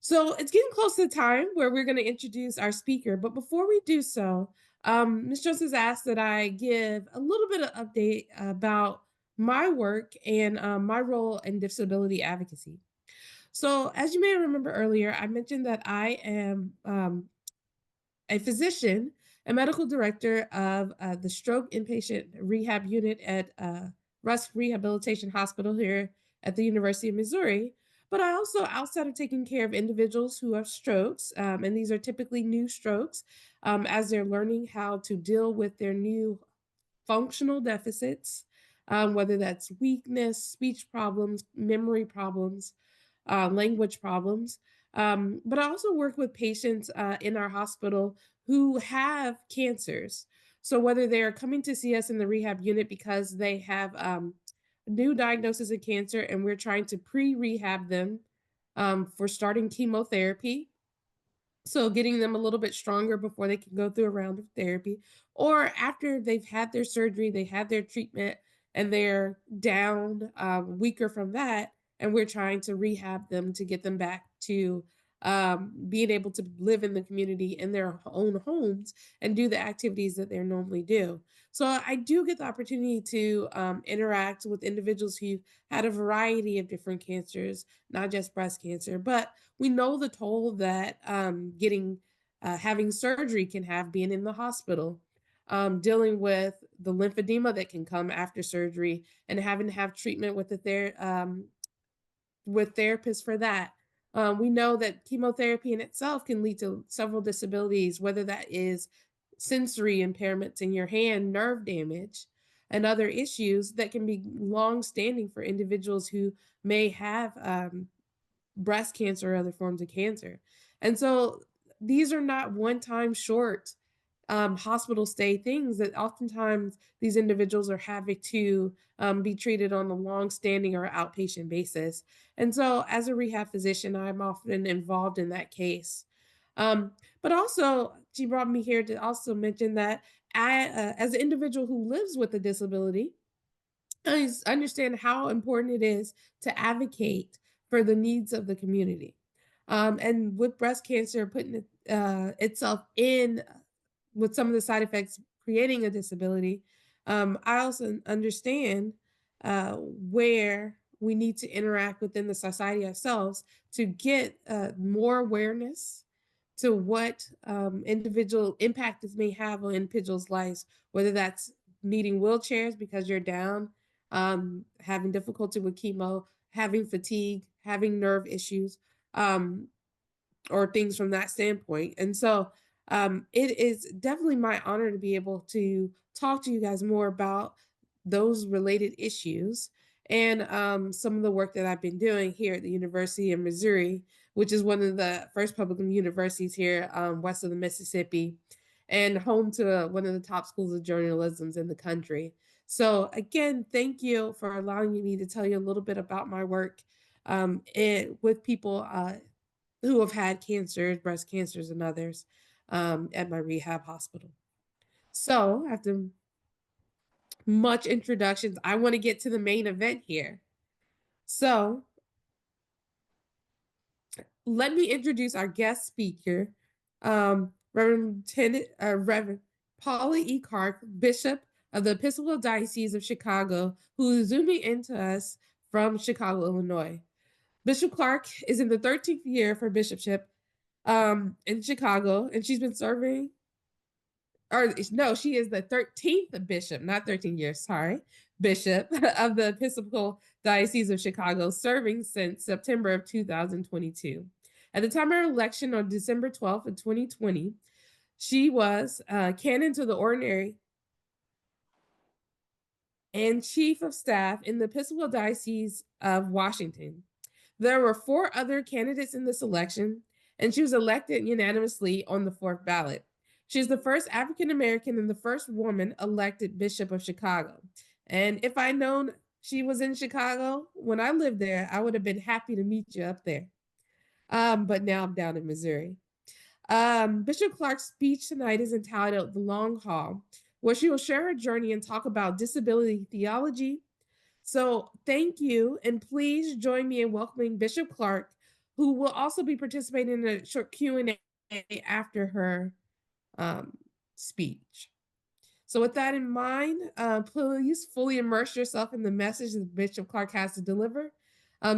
So it's getting close to the time where we're going to introduce our speaker. But before we do so, Ms. Jones has asked that I give a little bit of update about my work and my role in disability advocacy. So as you may remember earlier, I mentioned that I am a physician, a medical director of the stroke inpatient rehab unit at Rusk Rehabilitation Hospital here at the University of Missouri. But I also, outside of taking care of individuals who have strokes, and these are typically new strokes, as they're learning how to deal with their new functional deficits, whether that's weakness, speech problems, memory problems, language problems. But I also work with patients in our hospital who have cancers. So whether they're coming to see us in the rehab unit because they have new diagnosis of cancer and we're trying to pre-rehab them for starting chemotherapy, so getting them a little bit stronger before they can go through a round of therapy, or after they've had their surgery, they had their treatment, and they're down, weaker from that, and we're trying to rehab them to get them back to being able to live in the community in their own homes and do the activities that they normally do. So I do get the opportunity to interact with individuals who had a variety of different cancers, not just breast cancer, but we know the toll that having surgery can have, being in the hospital, dealing with the lymphedema that can come after surgery, and having to have treatment with with therapists for that. We know that chemotherapy in itself can lead to several disabilities, whether that is sensory impairments in your hand, nerve damage, and other issues that can be long-standing for individuals who may have breast cancer or other forms of cancer. And so these are not one-time short hospital stay things that oftentimes these individuals are having to be treated on a long-standing or outpatient basis. And so as a rehab physician, I'm often involved in that case. But also, she brought me here to also mention that as an individual who lives with a disability, I understand how important it is to advocate for the needs of the community. And with breast cancer putting itself in with some of the side effects creating a disability, I also understand where we need to interact within the society ourselves to get more awareness to what individual impact this may have on individuals' lives, whether that's needing wheelchairs because you're down, having difficulty with chemo, having fatigue, having nerve issues, or things from that standpoint. And so it is definitely my honor to be able to talk to you guys more about those related issues and some of the work that I've been doing here at the University of Missouri, which is one of the first public universities here west of the Mississippi and home to one of the top schools of journalism in the country. So again, thank you for allowing me to tell you a little bit about my work with people who have had cancers, breast cancers and others at my rehab hospital. So after much introductions, I want to get to the main event here. So let me introduce our guest speaker, Reverend Paula E. Clark, Bishop of the Episcopal Diocese of Chicago, who is zooming into us from Chicago, Illinois. Bishop Clark is in the 13th year for bishopship in Chicago, and she's been serving, or no, she is the 13th bishop, not 13 years, sorry, bishop of the Episcopal Diocese of Chicago, serving since September of 2022. At the time of her election on December 12th of 2020, she was canon to the ordinary and chief of staff in the Episcopal Diocese of Washington. There were 4 other candidates in this election, and she was elected unanimously on the 4th ballot. She is the first African American and the first woman elected Bishop of Chicago. And if I'd known she was in Chicago when I lived there, I would have been happy to meet you up there. But now I'm down in Missouri. Bishop Clark's speech tonight is entitled The Long Haul, where she will share her journey and talk about disability theology. So thank you, and please join me in welcoming Bishop Clark, who will also be participating in a short Q&A after her speech. So with that in mind, please fully immerse yourself in the message that Bishop Clark has to deliver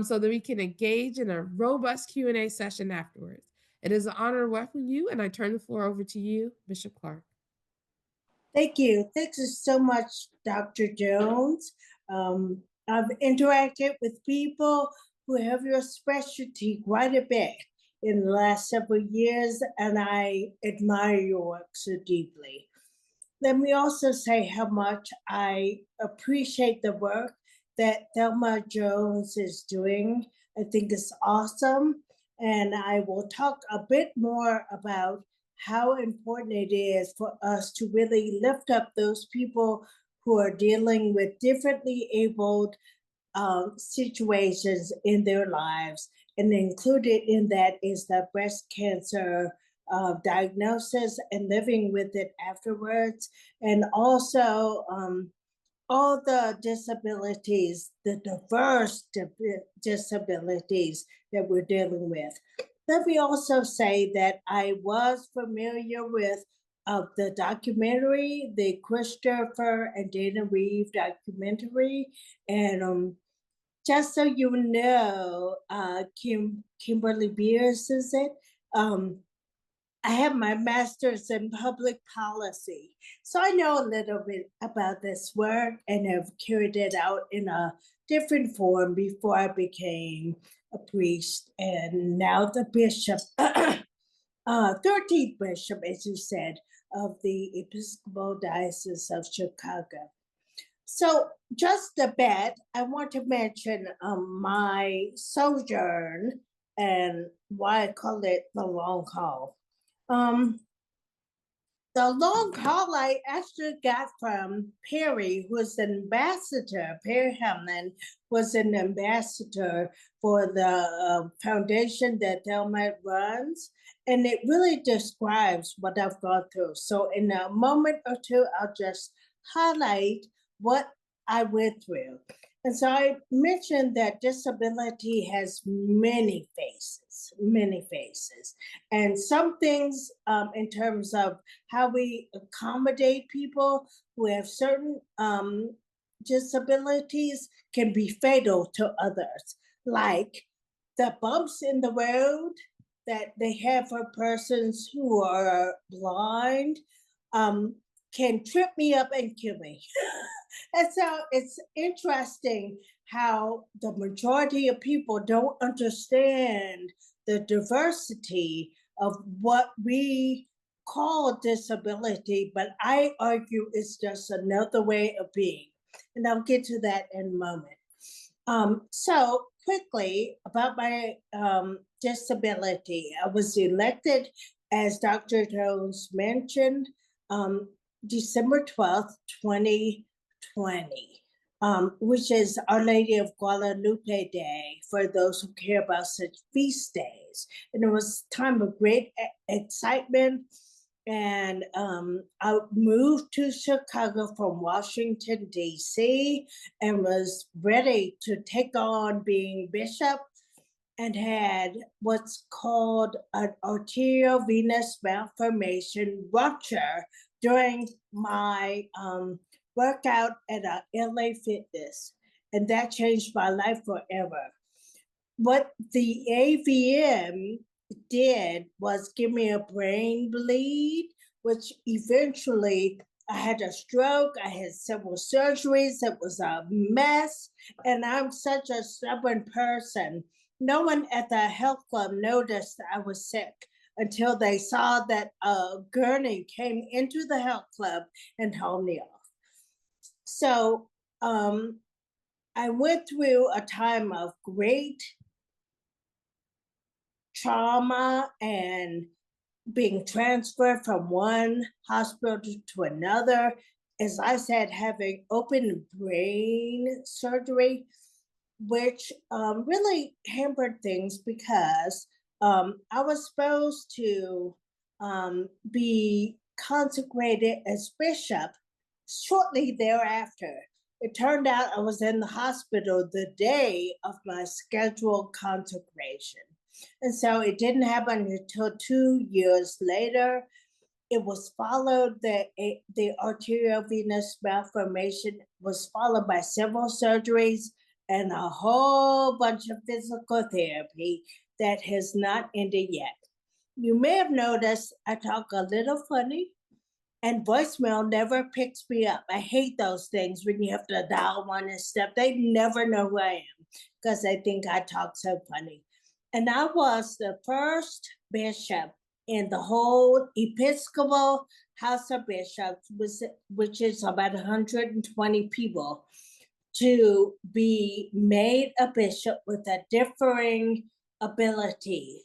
so that we can engage in a robust Q&A session afterwards. It is an honor to welcome you, and I turn the floor over to you, Bishop Clark. Thank you. Thank you so much, Dr. Jones. I've interacted with people who have your specialty quite a bit in the last several years, and I admire your work so deeply. Let me also say how much I appreciate the work that Thelma Jones is doing. I think it's awesome, and I will talk a bit more about how important it is for us to really lift up those people who are dealing with differently abled situations in their lives. And included in that is the breast cancer diagnosis and living with it afterwards. And also all the disabilities, the diverse disabilities that we're dealing with. Let me also say that I was familiar with the documentary, the Christopher and Dana Reeve documentary. And just so you know, Kimberly Beer is it? I have my master's in public policy. So I know a little bit about this work and have carried it out in a different form before I became a priest and now the bishop, 13th bishop, as you said, of the Episcopal Diocese of Chicago. So just a bit, I want to mention my sojourn and why I call it the long haul. The long haul I actually got from Perry, who was an ambassador. Perry Hamlin was an ambassador for the foundation that Thelma runs. And it really describes what I've gone through. So in a moment or two, I'll just highlight what I went through. And so I mentioned that disability has many faces. And some things in terms of how we accommodate people who have certain disabilities can be fatal to others, like the bumps in the road that they have for persons who are blind can trip me up and kill me. And so it's interesting how the majority of people don't understand the diversity of what we call disability, but I argue it's just another way of being. And I'll get to that in a moment. So quickly about my disability, I was elected, as Dr. Jones mentioned, December 12th, 2020, which is Our Lady of Guadalupe Day for those who care about such feast days. And it was a time of great excitement. And I moved to Chicago from Washington, D.C., and was ready to take on being bishop, and had what's called an arteriovenous malformation rupture during my workout at LA Fitness. And that changed my life forever. What the AVM did was give me a brain bleed, which eventually I had a stroke. I had several surgeries. It was a mess. And I'm such a stubborn person. No one at the health club noticed I was sick until they saw that a gurney came into the health club and hauled me off. So I went through a time of great trauma and being transferred from one hospital to another. As I said, having open brain surgery, which really hampered things because I was supposed to be consecrated as bishop shortly thereafter. It turned out I was in the hospital the day of my scheduled consecration. And so it didn't happen until 2 years later. It was followed, the arteriovenous malformation was followed by several surgeries and a whole bunch of physical therapy that has not ended yet. You may have noticed I talk a little funny, and voicemail never picks me up. I hate those things when you have to dial one and stuff. They never know who I am because they think I talk so funny. And I was the first bishop in the whole Episcopal House of Bishops, which is about 120 people, to be made a bishop with a differing ability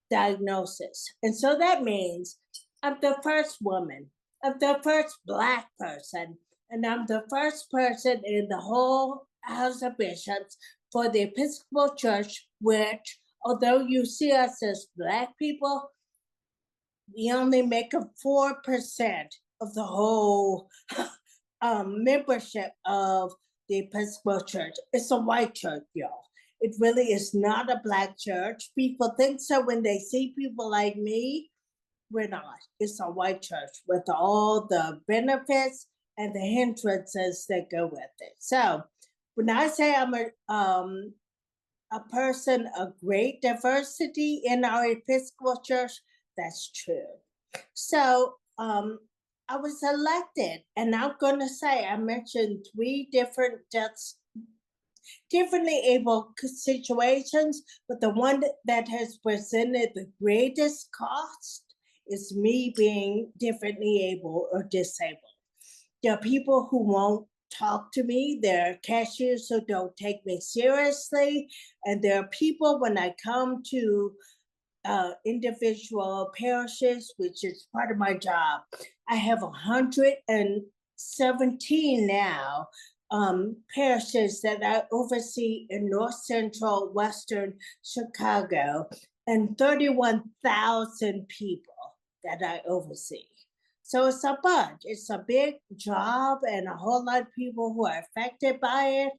diagnosis. And so that means I'm the first woman, I'm the first Black person, and I'm the first person in the whole House of Bishops for the Episcopal Church, which, although you see us as Black people, we only make up 4% of the whole membership of the Episcopal Church. It's a white church, y'all. It really is not a Black church. People think so when they see people like me. We're not. It's a white church with all the benefits and the hindrances that go with it. So when I say I'm a person of great diversity in our Episcopal church, that's true. So I was elected, and I'm going to say I mentioned three different differently able situations, but the one that has presented the greatest cost is me being differently able or disabled. There are people who won't talk to me. There are cashiers who don't take me seriously. And there are people when I come to individual parishes, which is part of my job. I have 117 now parishes that I oversee in North Central, Western Chicago, and 31,000 people that I oversee. So it's a bunch. It's a big job and a whole lot of people who are affected by it.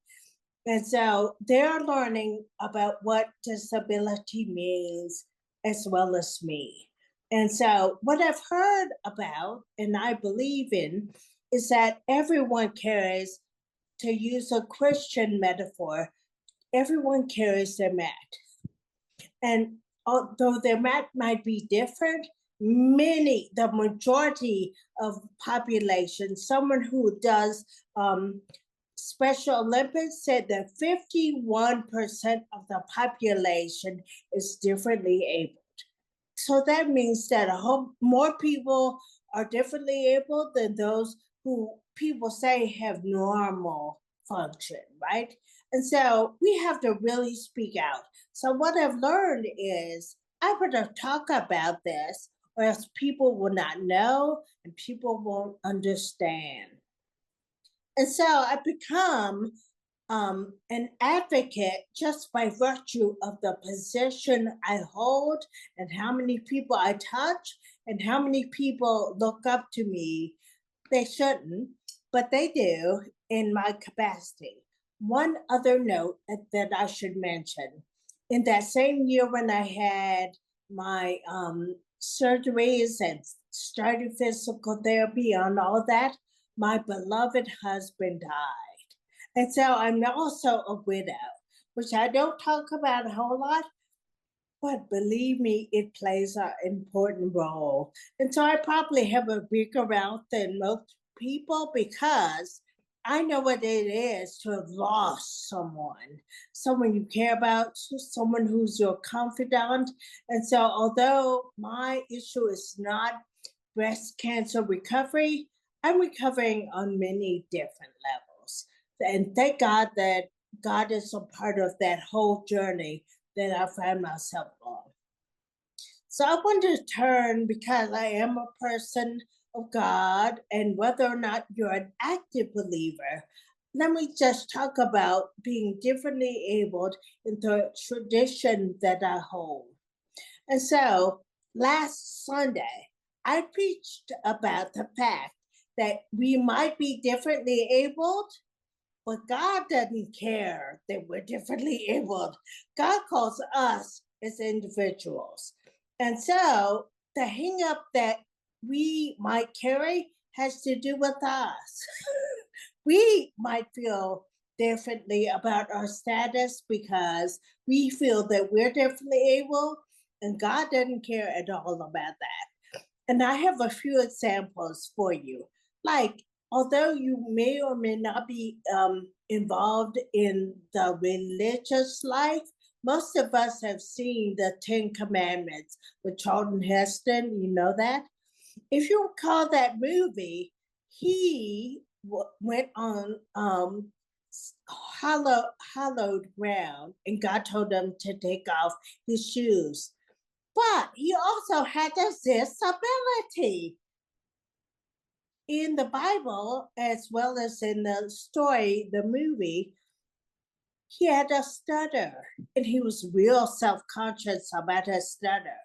And so they're learning about what disability means as well as me. And so what I've heard about and I believe in is that everyone carries, to use a Christian metaphor, everyone carries their mat. And although their mat might be different, the majority of population, someone who does Special Olympics said that 51% of the population is differently abled. So that means that more people are differently abled than those who people say have normal function, right? And so we have to really speak out. So what I've learned is I better talk about this or else people will not know and people won't understand. And so I become an advocate just by virtue of the position I hold and how many people I touch and how many people look up to me. They shouldn't, but they do in my capacity. One other note that I should mention, in that same year when I had my surgeries and started physical therapy and all that, my beloved husband died. And so I'm also a widow, which I don't talk about a whole lot, but believe me, it plays an important role. And so I probably have a bigger mouth than most people because I know what it is to have lost someone you care about, someone who's your confidant. And so although my issue is not breast cancer recovery, I'm recovering on many different levels. And thank God that God is a part of that whole journey that I find myself on. So I want to turn, because I am a person of God, and whether or not you're an active believer, let me just talk about being differently abled in the tradition that I hold. And so last Sunday, I preached about the fact that we might be differently abled, but God doesn't care that we're differently abled. God calls us as individuals. And so the hang up that we might carry has to do with us. We might feel differently about our status because we feel that we're differently able, and God doesn't care at all about that. And I have a few examples for you. Like, although you may or may not be involved in the religious life, most of us have seen the 10 Commandments with Charlton Heston, you know that? If you recall that movie, he went on hallowed ground and God told him to take off his shoes. But he also had a disability. In the Bible, as well as in the story, the movie, he had a stutter and he was real self-conscious about his stutter.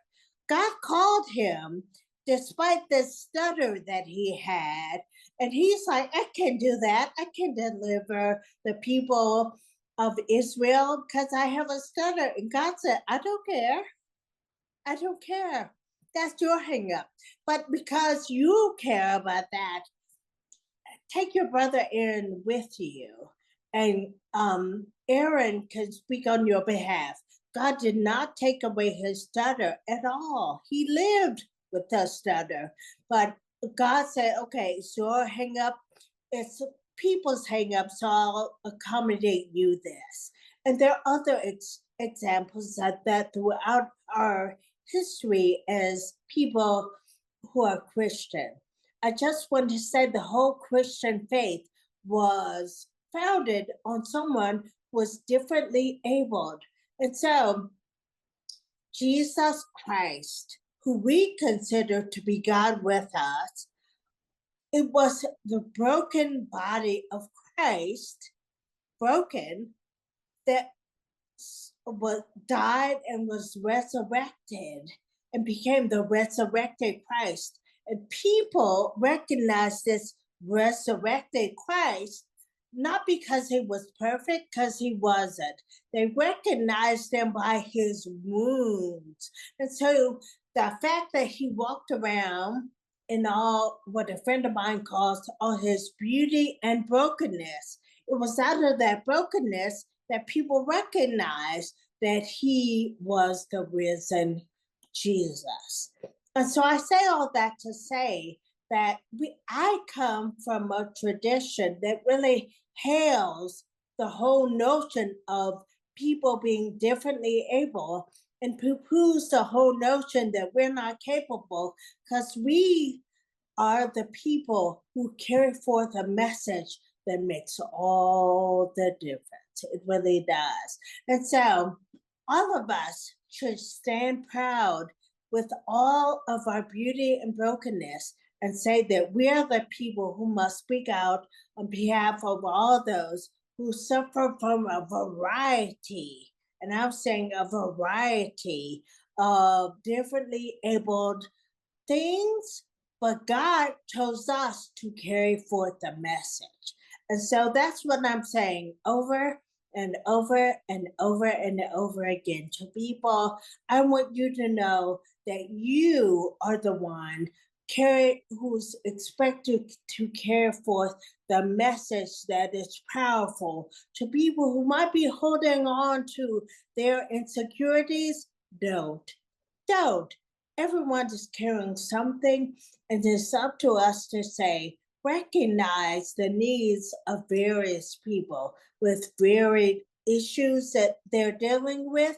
God called him despite the stutter that he had. And he's like, I can do that. I can deliver the people of Israel because I have a stutter. And God said, I don't care. I don't care. That's your hang up. But because you care about that, take your brother Aaron with you. And Aaron can speak on your behalf. God did not take away his stutter at all. He lived with a stutter. But God said, okay, it's your hang up. It's people's hang up, so I'll accommodate you this. And there are other examples that throughout our history as people who are Christian. I just want to say the whole Christian faith was founded on someone who was differently abled. And so Jesus Christ, who we consider to be God with us, it was the broken body of Christ, broken, that died and was resurrected and became the resurrected Christ. And people recognize this resurrected Christ not because he was perfect, because he wasn't. They recognized him by his wounds. And so the fact that he walked around in all what a friend of mine calls all his beauty and brokenness, it was out of that brokenness that people recognized that he was the risen Jesus. And so I say all that to say that I come from a tradition that really hails the whole notion of people being differently able and poo-poos the whole notion that we're not capable, because we are the people who carry forth a message that makes all the difference. It really does. And so all of us should stand proud with all of our beauty and brokenness and say that we are the people who must speak out on behalf of all those who suffer from a variety, and I'm saying a variety of differently abled things, but God chose us to carry forth the message. And so that's what I'm saying over and over and over and over again to people. I want you to know that you are the one who's expected to carry forth the message that is powerful to people who might be holding on to their insecurities. Don't. Everyone is carrying something, and it's up to us to say, recognize the needs of various people with varied issues that they're dealing with,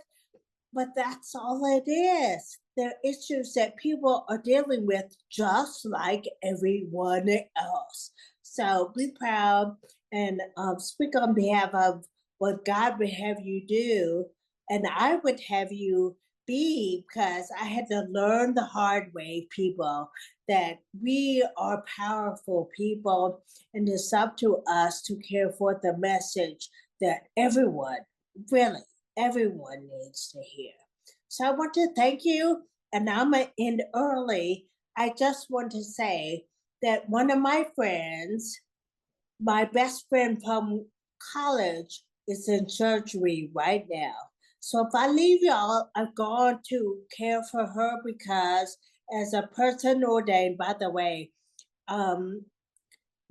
but that's all it is. They're issues that people are dealing with just like everyone else. So be proud and speak on behalf of what God would have you do, and I would have you be, because I had to learn the hard way, people, that we are powerful people, and it's up to us to carry forth the message that everyone, really, everyone needs to hear. So I want to thank you, and I'm going to end early. I just want to say that one of my friends, my best friend from college, is in surgery right now. So if I leave y'all, I've gone to care for her because as a person ordained, by the way,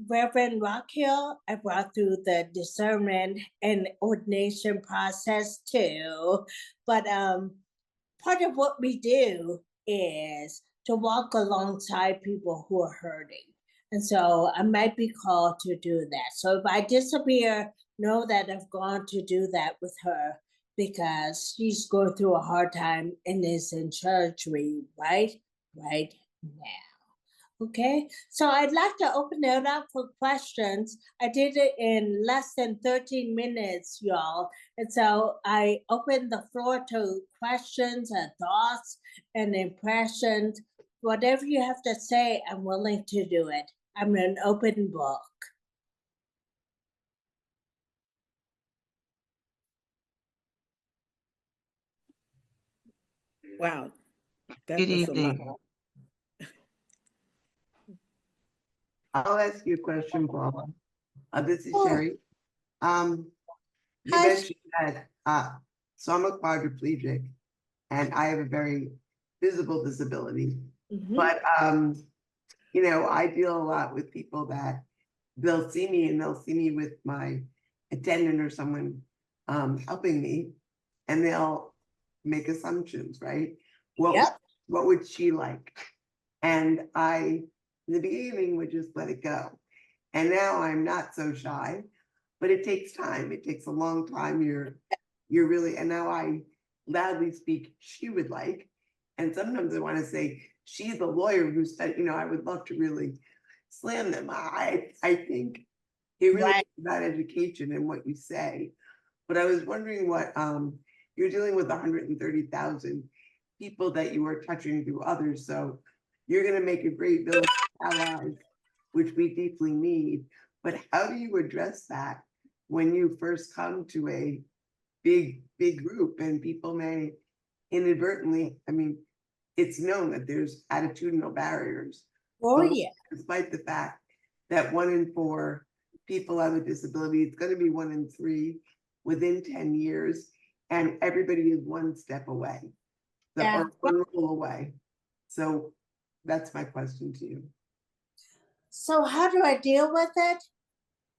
Reverend Rockhill, I brought through the discernment and ordination process too. But part of what we do is to walk alongside people who are hurting. And so I might be called to do that. So if I disappear, know that I've gone to do that with her because she's going through a hard time and is in surgery right now. Okay, so I'd like to open it up for questions. I did it in less than 13 minutes, y'all. And so I opened the floor to questions and thoughts and impressions. Whatever you have to say, I'm willing to do it. I'm an open book. Wow, that Good was a lot. evening. I'll ask you a question, Barbara. This is Sherry. You mentioned that, so I'm a quadriplegic and I have a very visible disability. But, you know, I deal a lot with people that they'll see me and they'll see me with my attendant or someone helping me, and they'll make assumptions, right? What would she like? And I, in the beginning, would just let it go. And now I'm not so shy, but it takes time. It takes a long time. You're really, and now I loudly speak, she would like. And sometimes I want to say, she's a lawyer who said, you know, I would love to really slam them. I think it really is about education and what you say. But I was wondering what, you're dealing with 130,000 people that you are touching through others. So you're going to make a great village of allies, which we deeply need. But how do you address that when you first come to a big group and people may inadvertently, I mean, it's known that there's attitudinal barriers. Despite the fact that 1 in 4 people have a disability, it's going to be 1 in 3 within 10 years, and everybody is one step away, or one rule away. So that's my question to you. So how do I deal with it?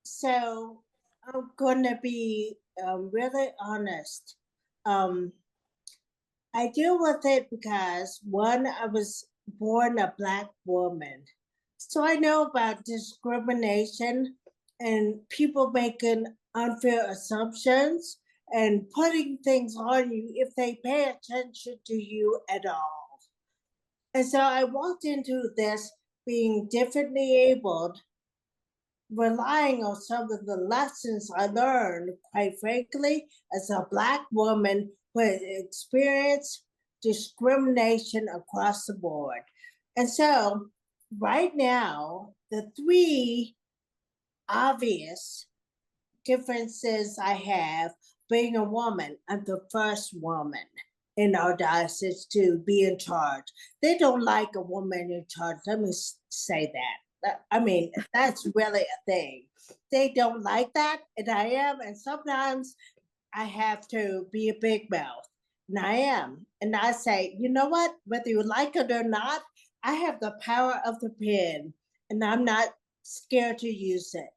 So I'm gonna be really honest. I deal with it because, one, I was born a Black woman. So I know about discrimination and people making unfair assumptions and putting things on you if they pay attention to you at all. And so I walked into this being differently abled, relying on some of the lessons I learned, quite frankly, as a Black woman who had experienced discrimination across the board. And so right now, the 3 obvious differences I have being a woman, I'm the first woman in our diocese to be in charge. They don't like a woman in charge. Let me say that. I mean, that's really a thing. They don't like that, and I am, and sometimes I have to be a big mouth, and I am. And I say, you know what, whether you like it or not, I have the power of the pen, and I'm not scared to use it.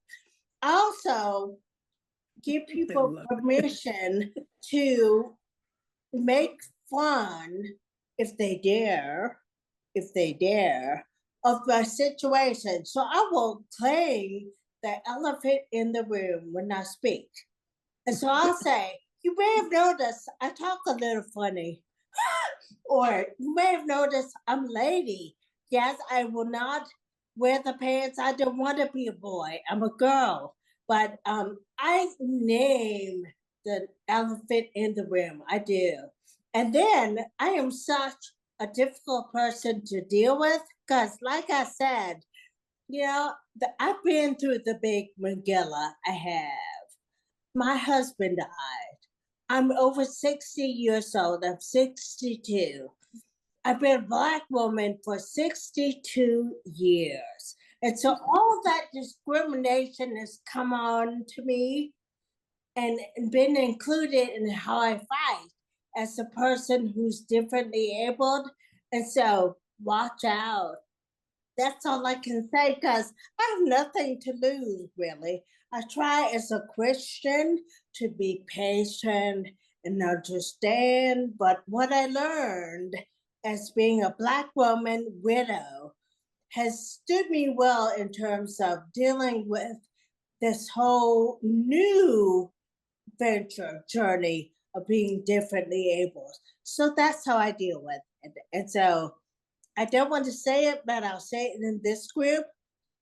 I also give people permission to make fun, if they dare, of my situation. So I will claim the elephant in the room when I speak. And so I'll say, you may have noticed I talk a little funny. Or you may have noticed I'm lady. Yes, I will not wear the pants. I don't want to be a boy. I'm a girl. But I name the elephant in the room. I do. And then I am such a difficult person to deal with because, like I said, you know, I've been through the big Megillah. I have. My husband died. I'm over 60 years old. I'm 62. I've been a Black woman for 62 years. And so all that discrimination has come on to me and been included in how I fight as a person who's differently abled. And so watch out. That's all I can say because I have nothing to lose, really. I try as a Christian to be patient and understand, but what I learned as being a Black woman widow has stood me well in terms of dealing with this whole new venture journey of being differently able. So that's how I deal with it. And so I don't want to say it, but I'll say it in this group.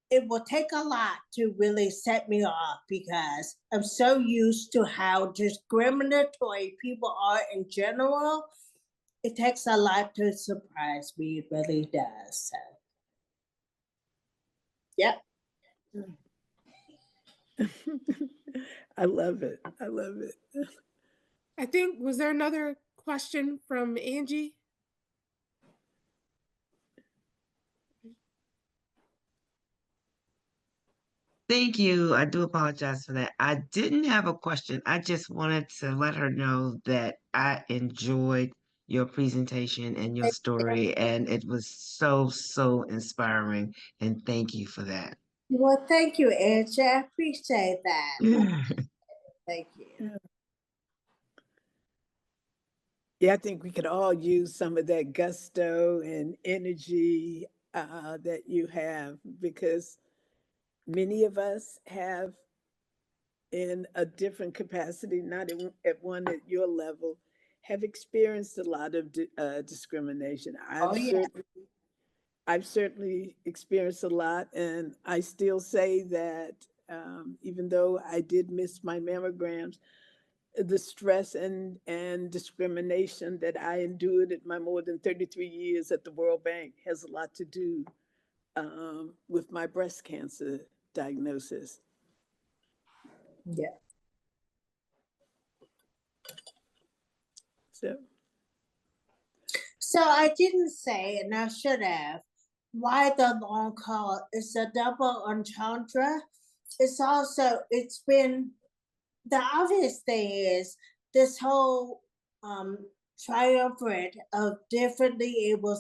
It will take a lot to really set me off because I'm so used to how discriminatory people are in general. It takes a lot to surprise me. It really does. So. Yep. I love it. I love it. I think, was there another question from Angie? Thank you. I do apologize for that. I didn't have a question. I just wanted to let her know that I enjoyed your presentation and your story, and it was so, so inspiring. And thank you for that. Well, thank you, Angie. I appreciate that. Thank you. Yeah, I think we could all use some of that gusto and energy that you have, because many of us have, in a different capacity, not at one at your level, have experienced a lot of discrimination. Oh, yeah. I've certainly experienced a lot, and I still say that even though I did miss my mammograms, the stress and discrimination that I endured at my more than 33 years at the World Bank has a lot to do with my breast cancer diagnosis. Yeah. So I didn't say, and I should have, why the long call is a double entendre. It's been, the obvious thing is this whole triumvirate of differently able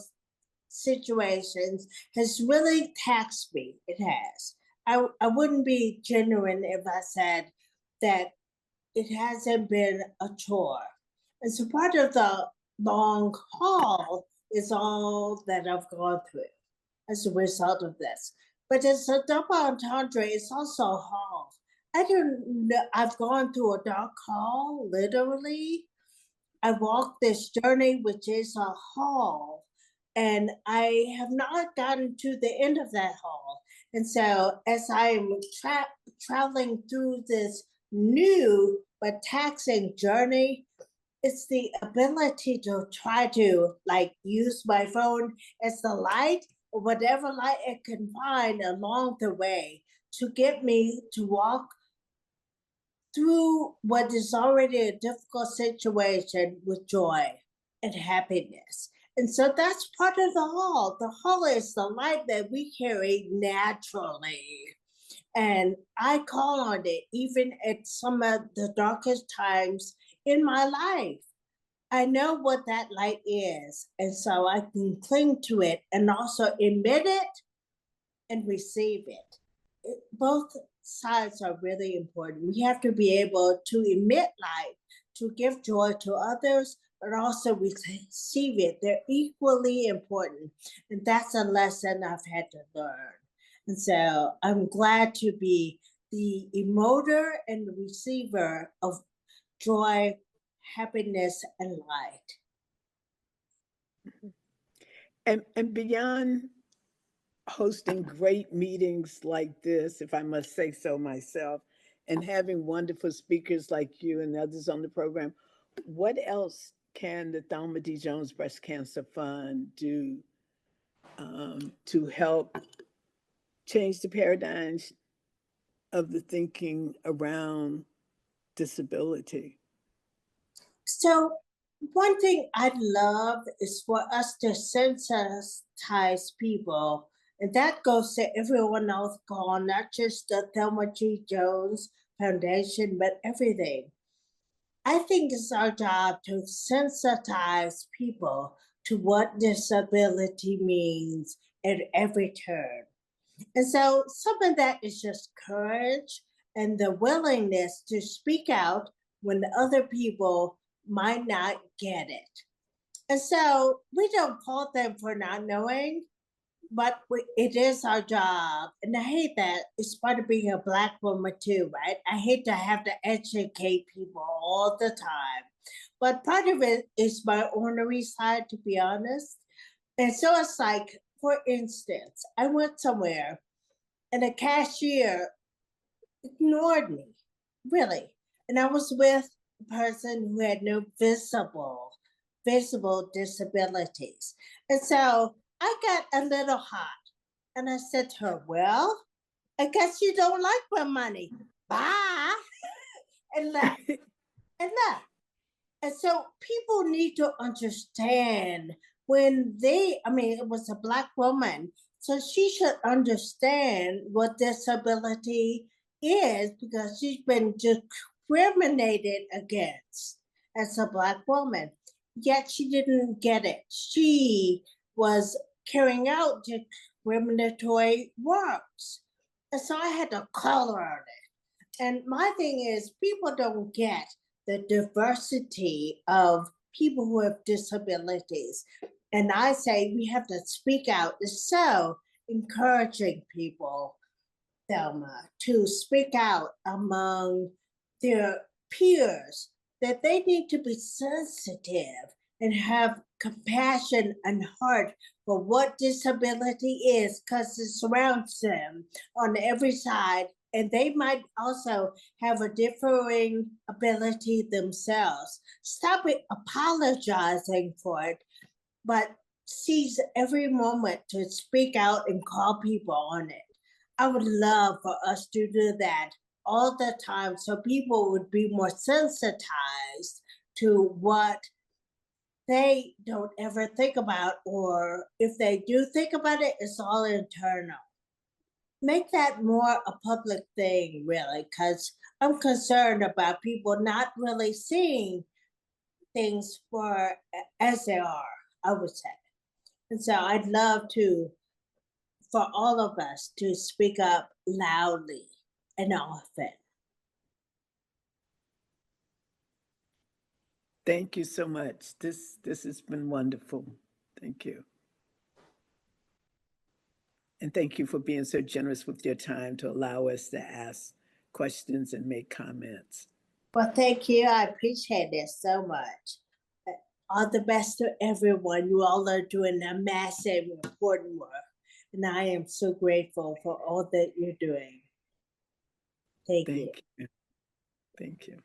situations has really taxed me. It has. I wouldn't be genuine if I said that it hasn't been a chore. And so part of the long haul is all that I've gone through as a result of this. But it's a double entendre, it's also a haul. I don't know, I've gone through a dark hall, literally. I walked this journey, which is a hall, and I have not gotten to the end of that hall. And so as I'm traveling through this new but taxing journey, it's the ability to try to use my phone as the light or whatever light it can find along the way to get me to walk through what is already a difficult situation with joy and happiness. And so that's part of the hall. The hall is the light that we carry naturally. And I call on it even at some of the darkest times in my life. I know what that light is. And so I can cling to it and also emit it and receive it. Both sides are really important. We have to be able to emit light, to give joy to others, but also receive it. They're equally important. And that's a lesson I've had to learn. And so I'm glad to be the emoter and the receiver of joy, happiness, and light. And beyond hosting great meetings like this, if I must say so myself, and having wonderful speakers like you and others on the program, what else can the Thelma D. Jones Breast Cancer Fund do to help change the paradigms of the thinking around disability? So one thing I'd love is for us to sensitize people, and that goes to everyone else gone, not just the Thelma G. Jones Foundation, but everything. I think it's our job to sensitize people to what disability means at every turn. And so some of that is just courage and the willingness to speak out when other people might not get it. And so we don't fault them for not knowing, but it is our job. And I hate that. It's part of being a Black woman too, right? I hate to have to educate people all the time. But part of it is my ornery side, to be honest. And so it's like, for instance, I went somewhere and a cashier ignored me, really. And I was with a person who had no visible disabilities. And so I got a little hot. And I said to her, well, I guess you don't like my money. Bye. And left. And left. And so people need to understand when it was a Black woman. So she should understand what disability is because she's been discriminated against as a Black woman. Yet she didn't get it. She was carrying out discriminatory works. And so I had to call her on it. And my thing is, people don't get the diversity of people who have disabilities. And I say we have to speak out. It's so encouraging people, Thelma, to speak out among their peers that they need to be sensitive and have compassion and heart for what disability is, because it surrounds them on every side. And they might also have a differing ability themselves. Stop it apologizing for it, but seize every moment to speak out and call people on it. I would love for us to do that all the time so people would be more sensitized to what they don't ever think about, or if they do think about it, it's all internal. Make that more a public thing, really, because I'm concerned about people not really seeing things for as they are, I would say. And so I'd love for all of us to speak up loudly and often. Thank you so much. This has been wonderful. Thank you. And thank you for being so generous with your time to allow us to ask questions and make comments. Well, thank you. I appreciate it so much. All the best to everyone. You all are doing a massive, important work. And I am so grateful for all that you're doing. Thank you. Thank you.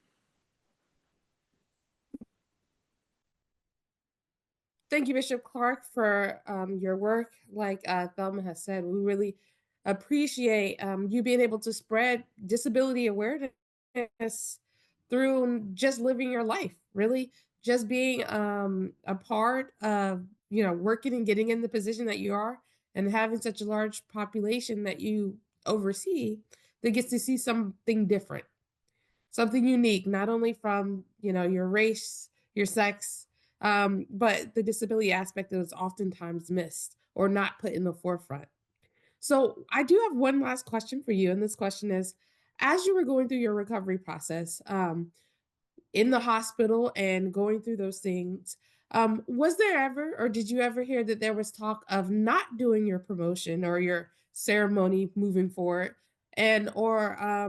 Thank you, Bishop Clark, for your work. Like Thelma has said, we really appreciate you being able to spread disability awareness through just living your life, really just being a part of, working and getting in the position that you are and having such a large population that you oversee that gets to see something different, something unique, not only from, your race, your sex, but the disability aspect that is oftentimes missed or not put in the forefront. So I do have one last question for you. And this question is, as you were going through your recovery process in the hospital and going through those things, was there ever, or did you ever hear that there was talk of not doing your promotion or your ceremony moving forward, or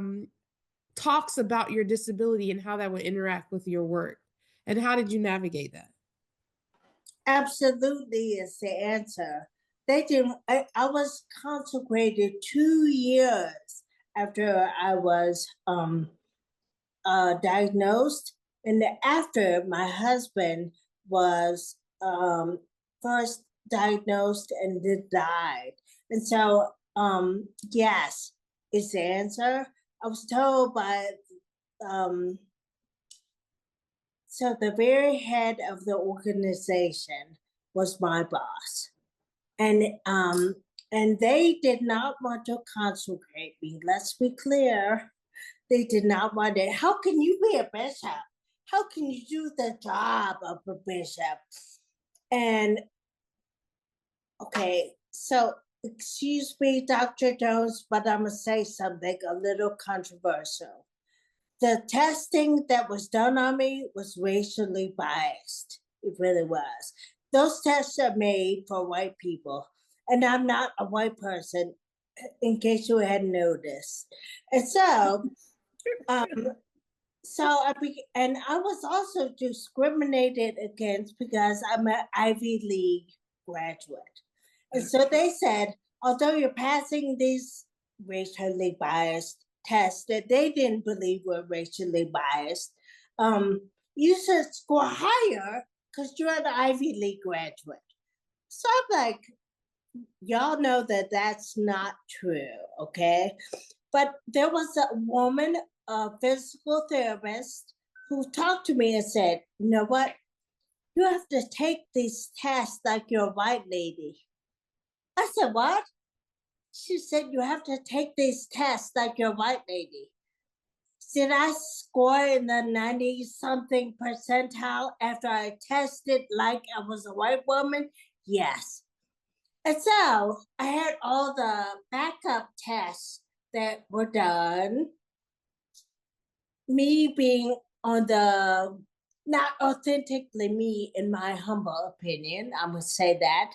talks about your disability and how that would interact with your work? And how did you navigate that? Absolutely is the answer. They didn't. I was consecrated 2 years after I was diagnosed, and after my husband was first diagnosed and then died. And so, yes, is the answer. I was told by so the very head of the organization was my boss. And they did not want to consecrate me. Let's be clear. They did not want it. How can you be a bishop? How can you do the job of a bishop? And okay, so excuse me, Dr. Jones, but I'm gonna say something a little controversial. The testing that was done on me was racially biased. It really was. Those tests are made for white people, and I'm not a white person, in case you hadn't noticed. And so, I was also discriminated against because I'm an Ivy League graduate. And so they said, although you're passing these racially biased tests that they didn't believe were racially biased, you should score higher because you're an Ivy League graduate. So I'm like, y'all know that that's not true, okay? But there was a woman, a physical therapist, who talked to me and said, you know what? You have to take these tests like you're a white lady. I said, what? She said, you have to take these tests like you're a white lady. Did I score in the 90-something percentile after I tested like I was a white woman? Yes. And so I had all the backup tests that were done. Me being on the, not authentically me in my humble opinion, I would say that.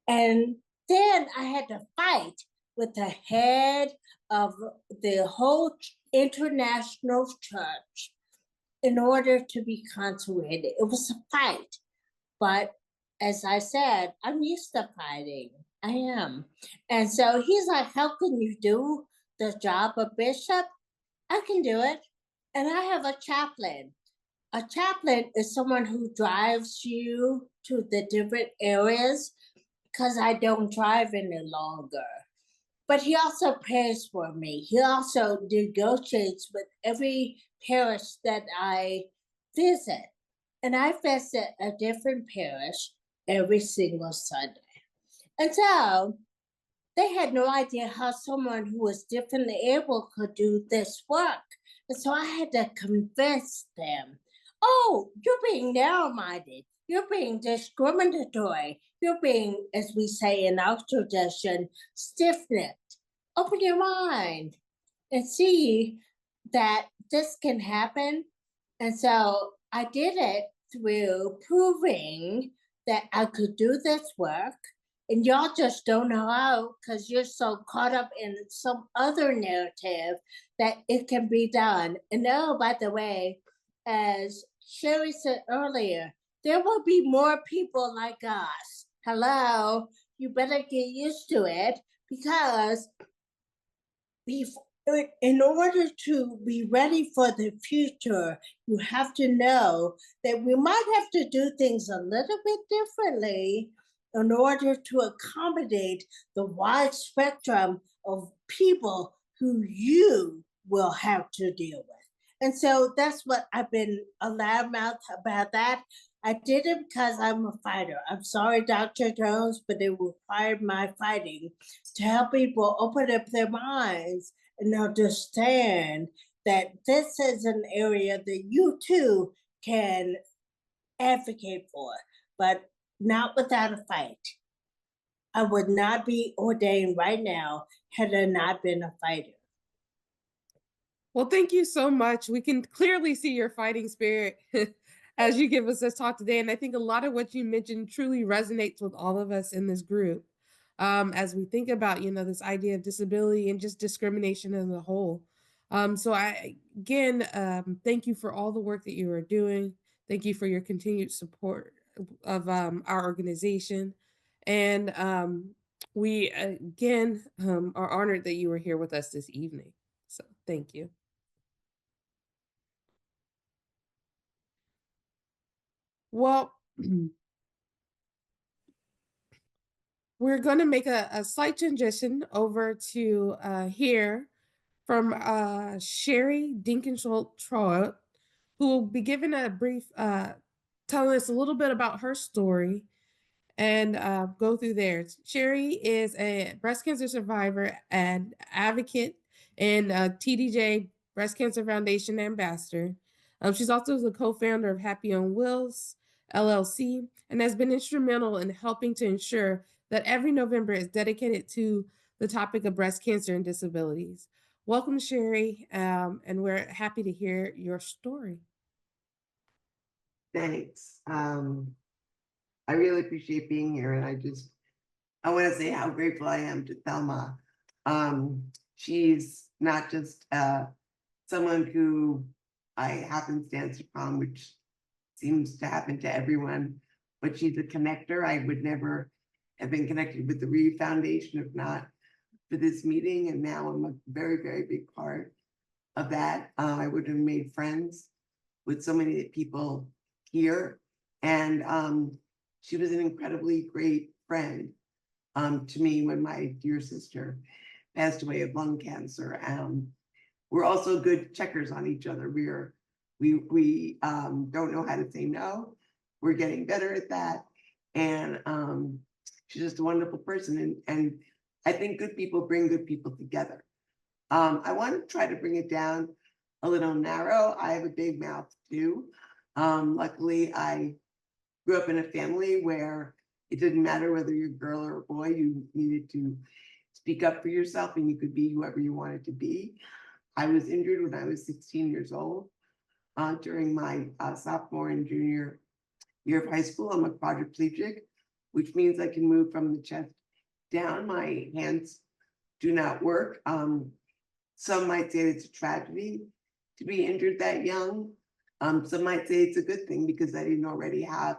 And then I had to fight with the head of the whole international church in order to be consecrated. It was a fight. But as I said, I'm used to fighting. I am. And so he's like, how can you do the job of bishop? I can do it. And I have a chaplain. A chaplain is someone who drives you to the different areas because I don't drive any longer. But he also prays for me. He also negotiates with every parish that I visit. And I visit a different parish every single Sunday. And so they had no idea how someone who was differently able could do this work. And so I had to convince them, oh, you're being narrow-minded. You're being discriminatory. You're being, as we say in our tradition, stiff-necked. Open your mind and see that this can happen. And so I did it through proving that I could do this work. And y'all just don't know how because you're so caught up in some other narrative that it can be done. And oh, by the way, as Sherry said earlier, there will be more people like us. Hello, you better get used to it because in order to be ready for the future, you have to know that we might have to do things a little bit differently in order to accommodate the wide spectrum of people who you will have to deal with. And so that's what I've been a loudmouth about that. I did it because I'm a fighter. I'm sorry, Dr. Jones, but it required my fighting to help people open up their minds and understand that this is an area that you too can advocate for, but not without a fight. I would not be ordained right now had I not been a fighter. Well, thank you so much. We can clearly see your fighting spirit as you give us this talk today. And I think a lot of what you mentioned truly resonates with all of us in this group. As we think about, this idea of disability and just discrimination as a whole. So I, again, thank you for all the work that you are doing. Thank you for your continued support of our organization. And we, again, are honored that you were here with us this evening. So thank you. Well, we're going to make a slight transition over to hear from Sherry Dinkenschultz, who will be giving a brief, telling us a little bit about her story and go through there. Sherry is a breast cancer survivor and advocate in TDJ Breast Cancer Foundation ambassador. She's also the co-founder of Happy on Wheels LLC and has been instrumental in helping to ensure that every November is dedicated to the topic of breast cancer and disabilities. Welcome, Sherry, and we're happy to hear your story. Thanks. I really appreciate being here, and I want to say how grateful I am to Thelma. She's not just someone who I happenstance upon, which seems to happen to everyone, but she's a connector. I would never have been connected with the Reeve Foundation if not for this meeting, and now I'm a very, very big part of that. I would have made friends with so many people here, and she was an incredibly great friend to me when my dear sister passed away of lung cancer. We're also good checkers on each other. We don't know how to say no. We're getting better at that. And she's just a wonderful person. And I think good people bring good people together. I want to try to bring it down a little narrow. I have a big mouth too. Luckily, I grew up in a family where it didn't matter whether you're a girl or a boy, you needed to speak up for yourself and you could be whoever you wanted to be. I was injured when I was 16 years old during my sophomore and junior year of high school. I'm a quadriplegic, which means I can move from the chest down. My hands do not work. Some might say it's a tragedy to be injured that young. Some might say it's a good thing because I didn't already have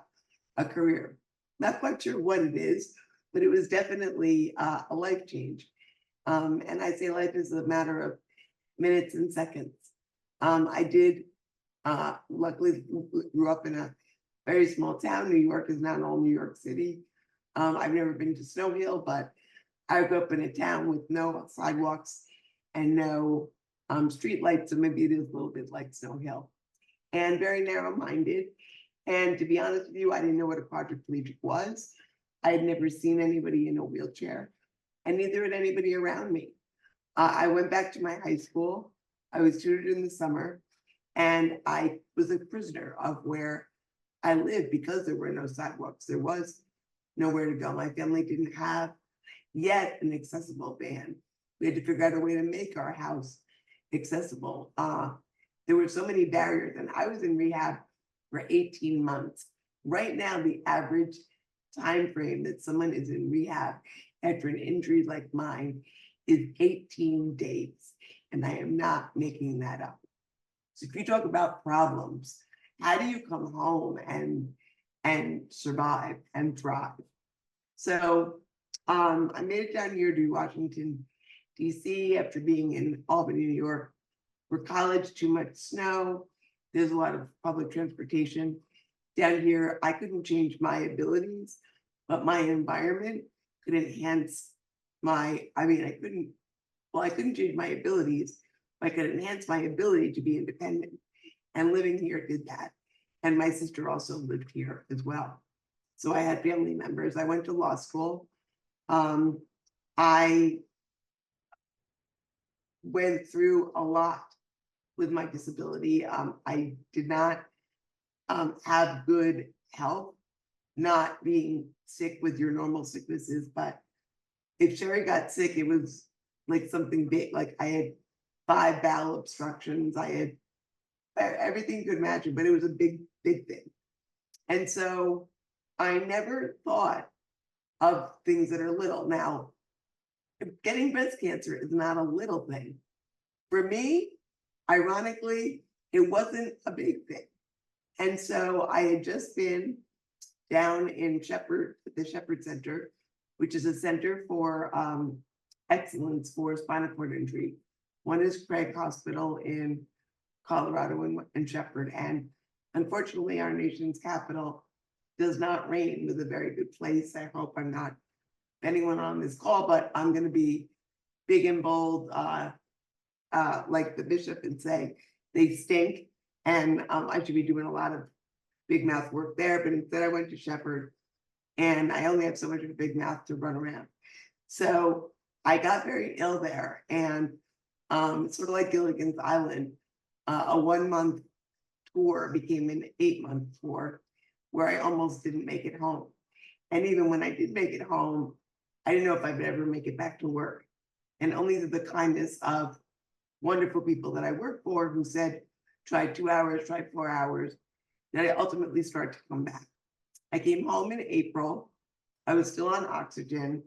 a career. Not quite sure what it is, but it was definitely a life change. And I say life is a matter of minutes and seconds. I did luckily grew up in a very small town. New York is not all New York City. I've never been to Snow Hill, but I grew up in a town with no sidewalks and no street lights, so maybe it is a little bit like Snow Hill. And very narrow-minded. And to be honest with you, I didn't know what a quadriplegic was. I had never seen anybody in a wheelchair, and neither had anybody around me. I went back to my high school. I was tutored in the summer, and I was a prisoner of where I lived because there were no sidewalks. There was nowhere to go. My family didn't have yet an accessible van. We had to figure out a way to make our house accessible. There were so many barriers, and I was in rehab for 18 months. Right now, the average time frame that someone is in rehab after an injury like mine is 18 days, and I am not making that up. So if you talk about problems, how do you come home and survive and thrive? So I made it down here to Washington, DC after being in Albany, New York for college. Too much snow. There's a lot of public transportation. Down here, I couldn't change my abilities, but my environment could enhance I couldn't change my abilities, but I could enhance my ability to be independent. And living here did that. And my sister also lived here as well. So I had family members. I went to law school. I went through a lot with my disability. I did not have good health, not being sick with your normal sicknesses, but if Sherry got sick, it was like something big. Like I had 5 bowel obstructions. I had everything you could imagine, but it was a big, big thing. And so I never thought of things that are little. Now, getting breast cancer is not a little thing. For me, ironically, it wasn't a big thing. And so I had just been down in Shepherd, the Shepherd Center, which is a center for excellence for spinal cord injury. One is Craig Hospital in Colorado and Shepherd. And unfortunately, our nation's capital does not reign with a very good place. I hope I'm not anyone on this call, but I'm going to be big and bold, like the bishop, and say they stink. And I should be doing a lot of big mouth work there, but instead I went to Shepherd, and I only have so much of a big mouth to run around. So I got very ill there, and sort of like Gilligan's Island, a 1-month tour became an 8-month tour where I almost didn't make it home. And even when I did make it home, I didn't know if I would ever make it back to work. And only through the kindness of wonderful people that I work for who said, try 2 hours, try 4 hours, did I ultimately start to come back. I came home in April. I was still on oxygen.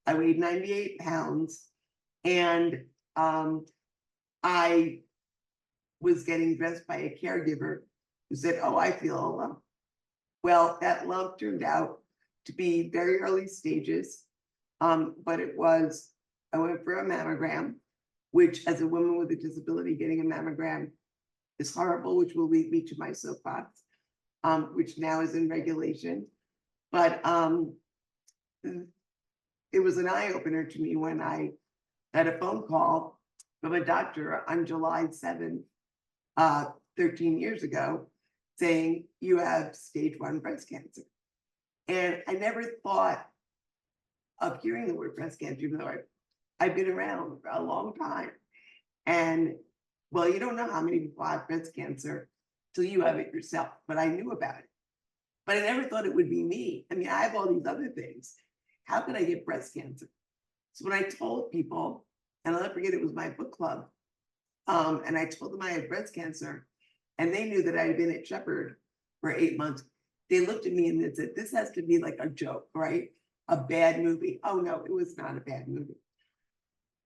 I weighed 98 pounds, and I was getting dressed by a caregiver who said, oh, I feel a lump. Well, that lump turned out to be very early stages, but it was, I went for a mammogram, which as a woman with a disability, getting a mammogram is horrible, which will lead me to my soapbox, which now is in regulation. But it was an eye-opener to me when I had a phone call from a doctor on July 7th, 13 years ago, saying, you have stage 1 breast cancer. And I never thought of hearing the word breast cancer, even though I've been around for a long time. And well, you don't know how many people have breast cancer till you have it yourself, but I knew about it. But I never thought it would be me. I mean, I have all these other things. How could I get breast cancer? So when I told people, and I'll never forget, it was my book club, and I told them I had breast cancer, and they knew that I had been at Shepherd for 8 months. They looked at me and they said, this has to be like a joke, right? A bad movie. Oh no, it was not a bad movie.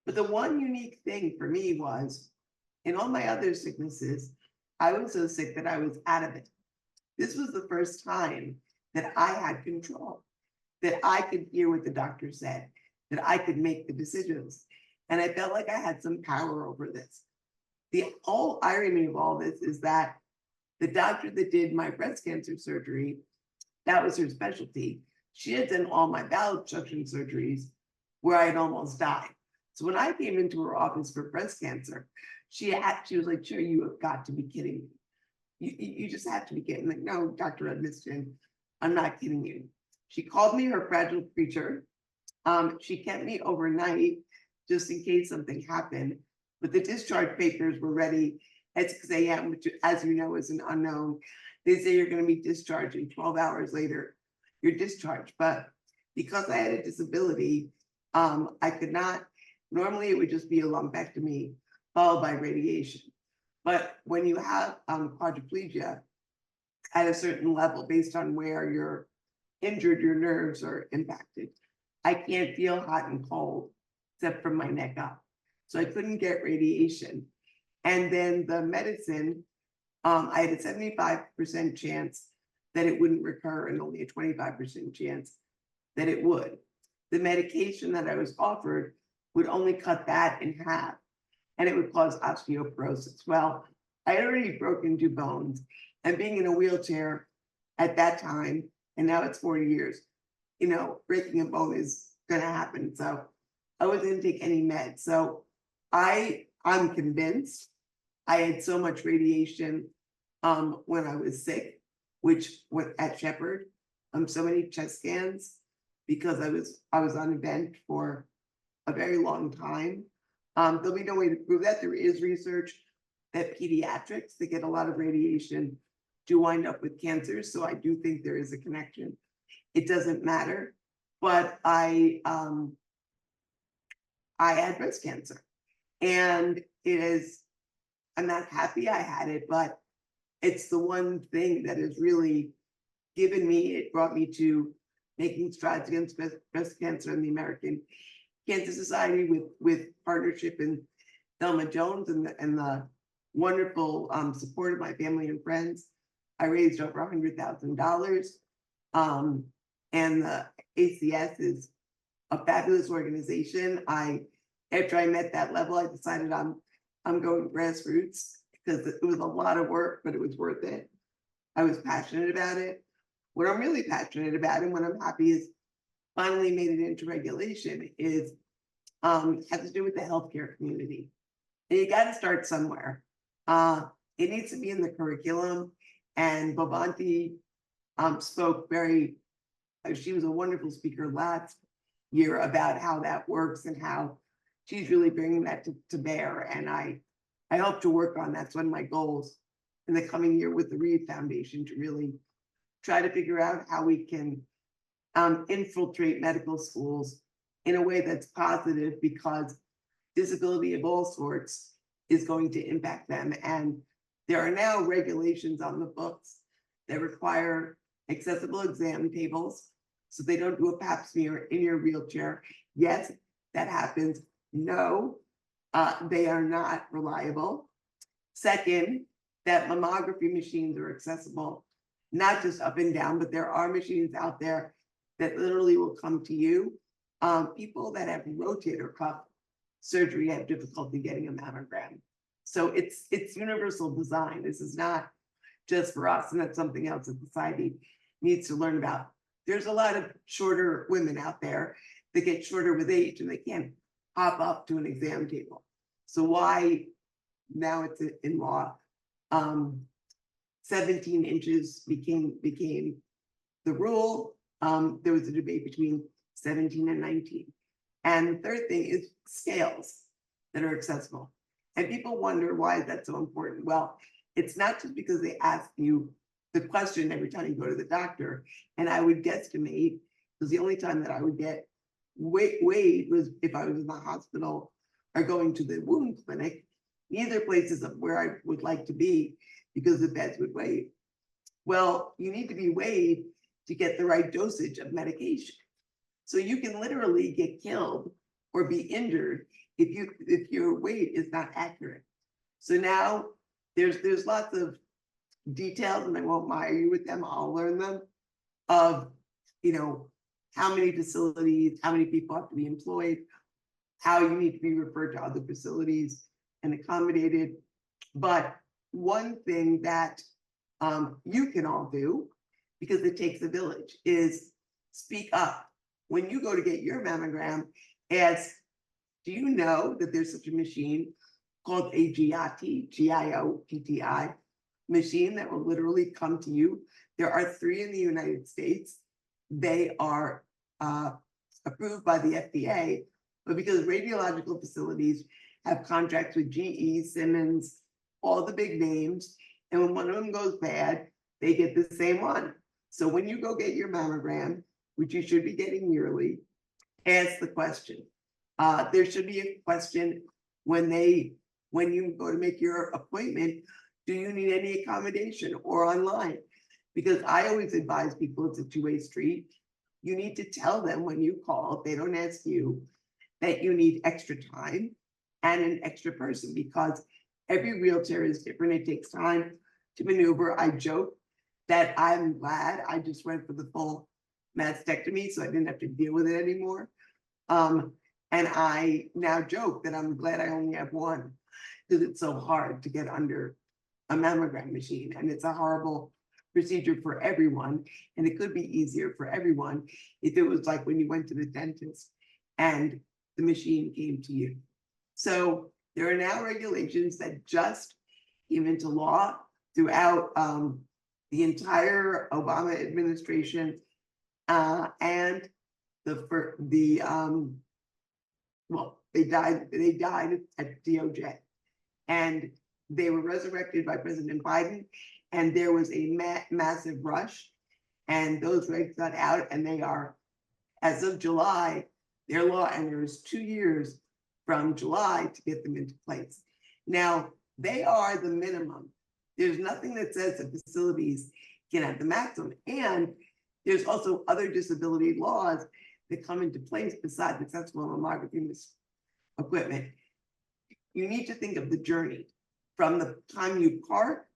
But the one unique thing for me was, in all my other sicknesses, I was so sick that I was out of it. This was the first time that I had control, that I could hear what the doctor said, that I could make the decisions. And I felt like I had some power over this. The whole irony of all this is that the doctor that did my breast cancer surgery, that was her specialty. She had done all my bowel obstruction surgeries where I had almost died. So when I came into her office for breast cancer, she was like, sure, you have got to be kidding me. You just have to be kidding. Like, no, Dr. Augustine, I'm not kidding you. She called me her fragile creature. She kept me overnight just in case something happened. But the discharge papers were ready at 6 a.m., which, as you know, is an unknown. They say you're going to be discharged, and 12 hours later, you're discharged. But because I had a disability, I could not. Normally, it would just be a lumpectomy followed by radiation. But when you have quadriplegia at a certain level, based on where you're injured, your nerves are impacted. I can't feel hot and cold except from my neck up. So I couldn't get radiation. And then the medicine, I had a 75% chance that it wouldn't recur and only a 25% chance that it would. The medication that I was offered would only cut that in half, and it would cause osteoporosis. Well, I had already broken 2 bones, and being in a wheelchair at that time, and now it's 40 years, you know, breaking a bone is gonna happen. So I wasn't gonna take any meds. So I'm convinced I had so much radiation when I was sick, which went at Shepherd, so many chest scans, because I was on a vent for a very long time. There'll be no way to prove that. There is research that pediatrics that get a lot of radiation do wind up with cancer. So I do think there is a connection. It doesn't matter, but I had breast cancer, and I'm not happy I had it, but it's the one thing that has really it brought me to making strides against breast cancer in the American Cancer Society with partnership in Thelma Jones and the wonderful support of my family and friends. I raised over $100,000. And the ACS is a fabulous organization. After I met that level, I decided I'm going grassroots because it was a lot of work, but it was worth it. I was passionate about it. What I'm really passionate about and what I'm happy is finally made it into regulation is has to do with the healthcare community. And you got to start somewhere. It needs to be in the curriculum. And Vovanti spoke she was a wonderful speaker last year about how that works and how she's really bringing that to bear. And I hope to work on that's one of my goals in the coming year with the Reeve Foundation, to really try to figure out how we can infiltrate medical schools in a way that's positive, because disability of all sorts is going to impact them. And there are now regulations on the books that require accessible exam tables so they don't do a pap smear in your wheelchair. Yes, that happens. No, they are not reliable. Second, that mammography machines are accessible, not just up and down, but there are machines out there that literally will come to you. People that have rotator cuff surgery have difficulty getting a mammogram. So it's universal design. This is not just for us, and that's something else that society needs to learn about. There's a lot of shorter women out there that get shorter with age and they can't hop up to an exam table. So why now it's in law? 17 inches became the rule. There was a debate between 17 and 19. And the third thing is scales that are accessible. And people wonder why that's so important. Well, it's not just because they ask you the question every time you go to the doctor. And I would guesstimate, because the only time that I would get weighed was if I was in the hospital or going to the wound clinic. Neither places of where I would like to be because the beds would weigh. Well, you need to be weighed to get the right dosage of medication. So you can literally get killed or be injured if your weight is not accurate. So now there's lots of details, and I won't mire you with them. I'll learn them of, how many facilities, how many people have to be employed, how you need to be referred to other facilities and accommodated. But one thing that you can all do, because it takes a village, is speak up. When you go to get your mammogram, ask, do you know that there's such a machine called a GIOTT, GIOTTI machine that will literally come to you? There are 3 in the United States. They are approved by the FDA, but because radiological facilities have contracts with GE, Simmons, all the big names, and when one of them goes bad, they get the same one. So when you go get your mammogram, which you should be getting yearly, ask the question. There should be a question when you go to make your appointment, do you need any accommodation or online? Because I always advise people it's a two-way street. You need to tell them when you call, if they don't ask you, that you need extra time and an extra person, because every wheelchair is different. It takes time to maneuver. I joke that I'm glad I just went for the full mastectomy, so I didn't have to deal with it anymore. And I now joke that I'm glad I only have one, because it's so hard to get under a mammogram machine, and it's a horrible procedure for everyone. And it could be easier for everyone if it was like when you went to the dentist and the machine came to you. So there are now regulations that just came into law throughout the entire Obama administration, and they died at DOJ, and they were resurrected by President Biden, and there was a massive rush, and those regs got out, and they are, as of July, their law, and there's 2 years from July to get them into place. Now, they are the minimum. There's nothing that says that facilities can have the maximum, and there's also other disability laws that come into place besides accessible mammography equipment. You need to think of the journey from the time you park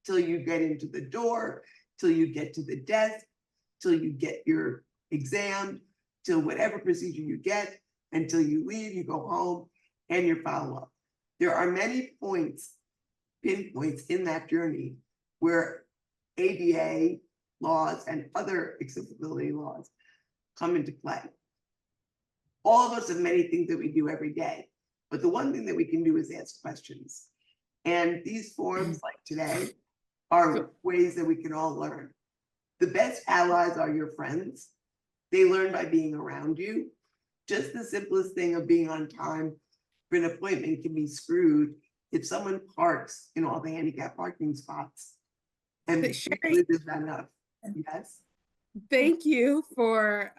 till you get into the door, till you get to the desk, till you get your exam, till whatever procedure you get, until you leave, you go home, and your follow-up. There are many pinpoints in that journey where ADA laws and other accessibility laws come into play. All of us have many things that we do every day, but the one thing that we can do is ask questions. And these forums like today are ways that we can all learn. The best allies are your friends. They learn by being around you. Just the simplest thing of being on time for an appointment can be screwed if someone parks in all the handicap parking spots. And this is enough. Yes. Thank you for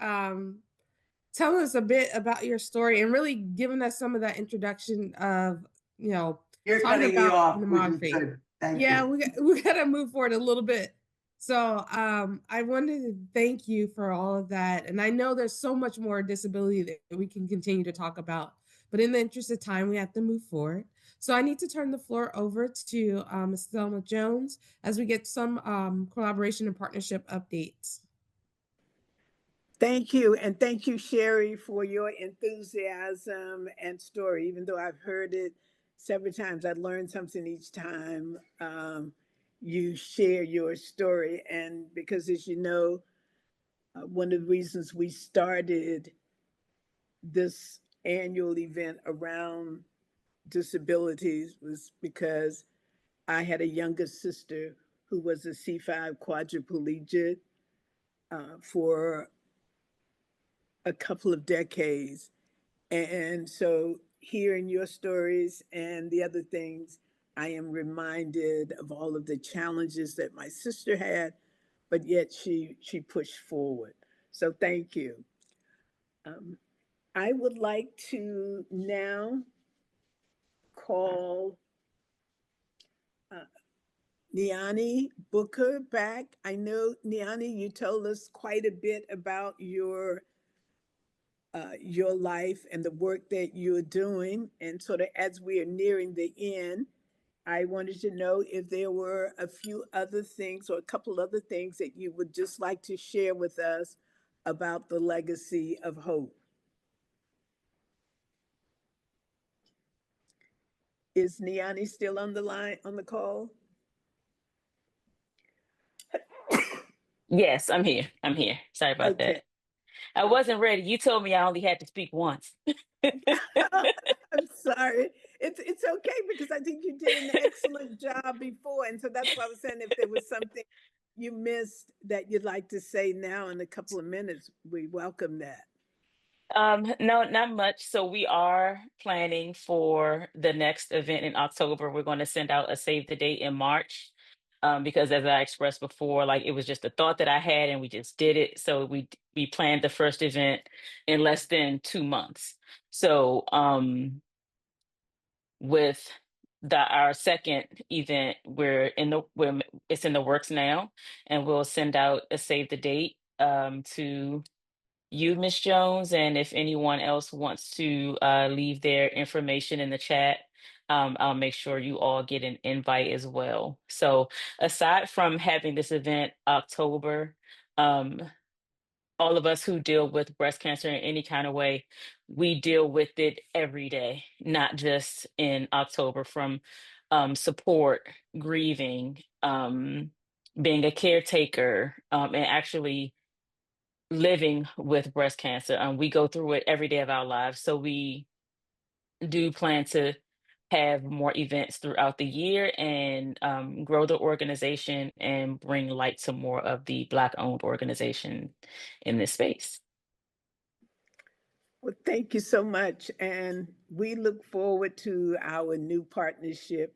telling us a bit about your story and really giving us some of that introduction of, You're talking cutting me about off, which is mammography. good. Thank Yeah, you. we gotta move forward a little bit. So I wanted to thank you for all of that. And I know there's so much more disability that we can continue to talk about, but in the interest of time, we have to move forward. So I need to turn the floor over to Ms. Thelma Jones as we get some collaboration and partnership updates. Thank you. And thank you, Sherry, for your enthusiasm and story. Even though I've heard it several times, I learned something each time you share your story. And because, as you know, one of the reasons we started this annual event around disabilities was because I had a younger sister who was a C5 quadriplegic for a couple of decades. And so hearing your stories and the other things, I am reminded of all of the challenges that my sister had, but yet she pushed forward. So thank you. I would like to now call Niani Booker back. I know, Niani, you told us quite a bit about your life and the work that you're doing. And sort of as we are nearing the end, I wanted to know if there were a few other things or a couple other things that you would just like to share with us about the legacy of hope. Is Niani still on the line, on the call? Yes, I'm here. I'm here. Sorry about Okay. that. I wasn't ready. You told me I only had to speak once. I'm sorry. It's okay because I think you did an excellent job before. And so that's why I was saying if there was something you missed that you'd like to say now in a couple of minutes, we welcome that. No, not much. So we are planning for the next event in October. We're going to send out a save the date in March. Because as I expressed before, like it was just a thought that I had and we just did it. So we planned the first event in less than 2 months. So with our second event, it's in the works now, and we'll send out a save the date to you, Miss Jones, and if anyone else wants to leave their information in the chat, I'll make sure you all get an invite as well. So aside from having this event October, all of us who deal with breast cancer in any kind of way, we deal with it every day, not just in October, from support, grieving, being a caretaker, and actually living with breast cancer. We go through it every day of our lives. So we do plan to have more events throughout the year and grow the organization and bring light to more of the Black-owned organization in this space. Well, thank you so much. And we look forward to our new partnership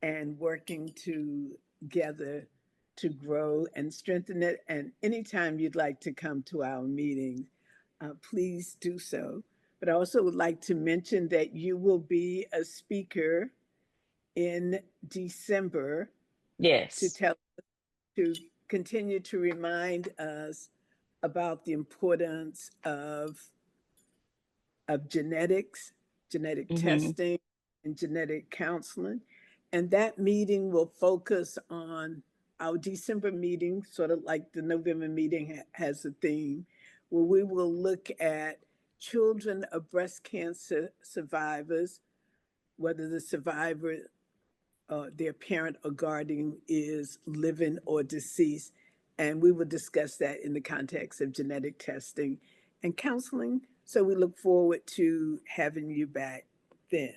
and working together to grow and strengthen it. And anytime you'd like to come to our meetings, please do so. But I also would like to mention that you will be a speaker in December Yes. to continue to remind us about the importance of genetics, genetic testing, and genetic counseling. And that meeting will focus on our December meeting, sort of like the November meeting has a theme, where we will look at children of breast cancer survivors, whether the survivor, their parent or guardian is living or deceased. And we will discuss that in the context of genetic testing and counseling. So we look forward to having you back then.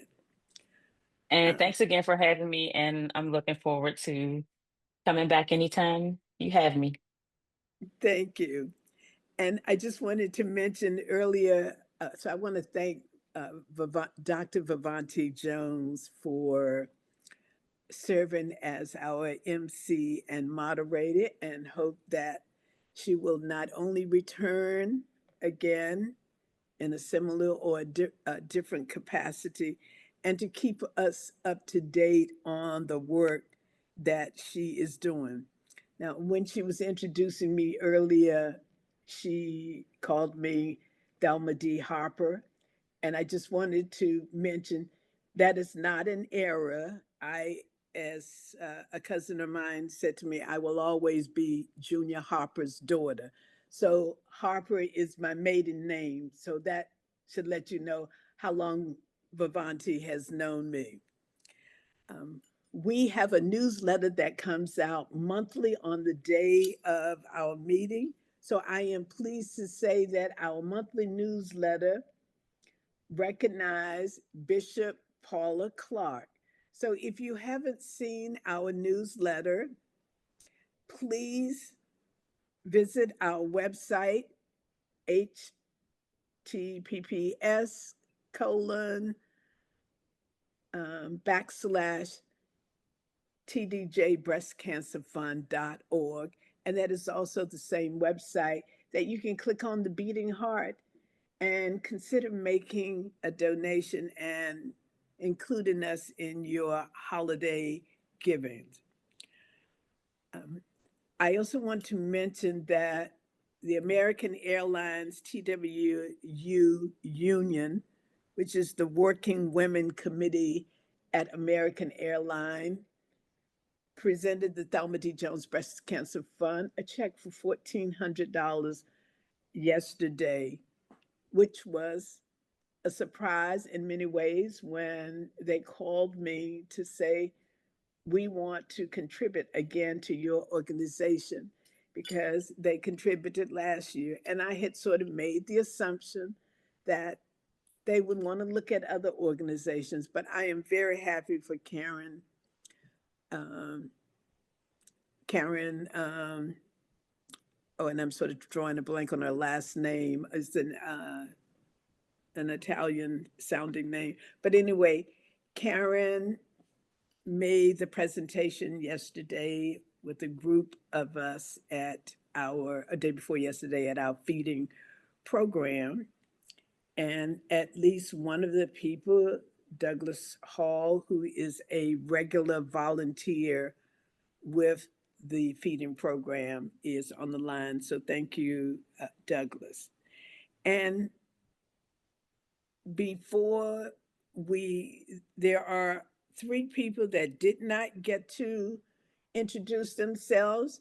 And thanks again for having me. And I'm looking forward to coming back anytime you have me. Thank you. And I just wanted to mention earlier, so I want to thank Dr. Vovanti Jones for serving as our MC and moderator, and hope that she will not only return again in a similar or a different capacity, and to keep us up to date on the work that she is doing. Now, when she was introducing me earlier, she called me Thelma D. Harper, and I just wanted to mention that is not an error. As a cousin of mine said to me, I will always be Junior Harper's daughter. So Harper is my maiden name. So that should let you know how long Vovanti has known me. We have a newsletter that comes out monthly on the day of our meeting. So I am pleased to say that our monthly newsletter recognized Bishop Paula Clark. So if you haven't seen our newsletter, please visit our website, https:// TDJBreastCancerFund.org. And that is also the same website that you can click on the beating heart and consider making a donation and including us in your holiday givings. I also want to mention that the American Airlines TWU Union, which is the Working Women Committee at American Airlines, presented the Thelma D. Jones Breast Cancer Fund a check for $1,400 yesterday, which was a surprise in many ways when they called me to say, we want to contribute again to your organization because they contributed last year. And I had sort of made the assumption that they would want to look at other organizations, but I am very happy for Karen. Oh, and I'm sort of drawing a blank on her last name. It's an Italian sounding name. But anyway, Karen made the presentation yesterday with a group of us at a day before yesterday at our feeding program. And at least one of the people, Douglas Hall, who is a regular volunteer with the feeding program, is on the line. So thank you, Douglas. And there are 3 people that did not get to introduce themselves.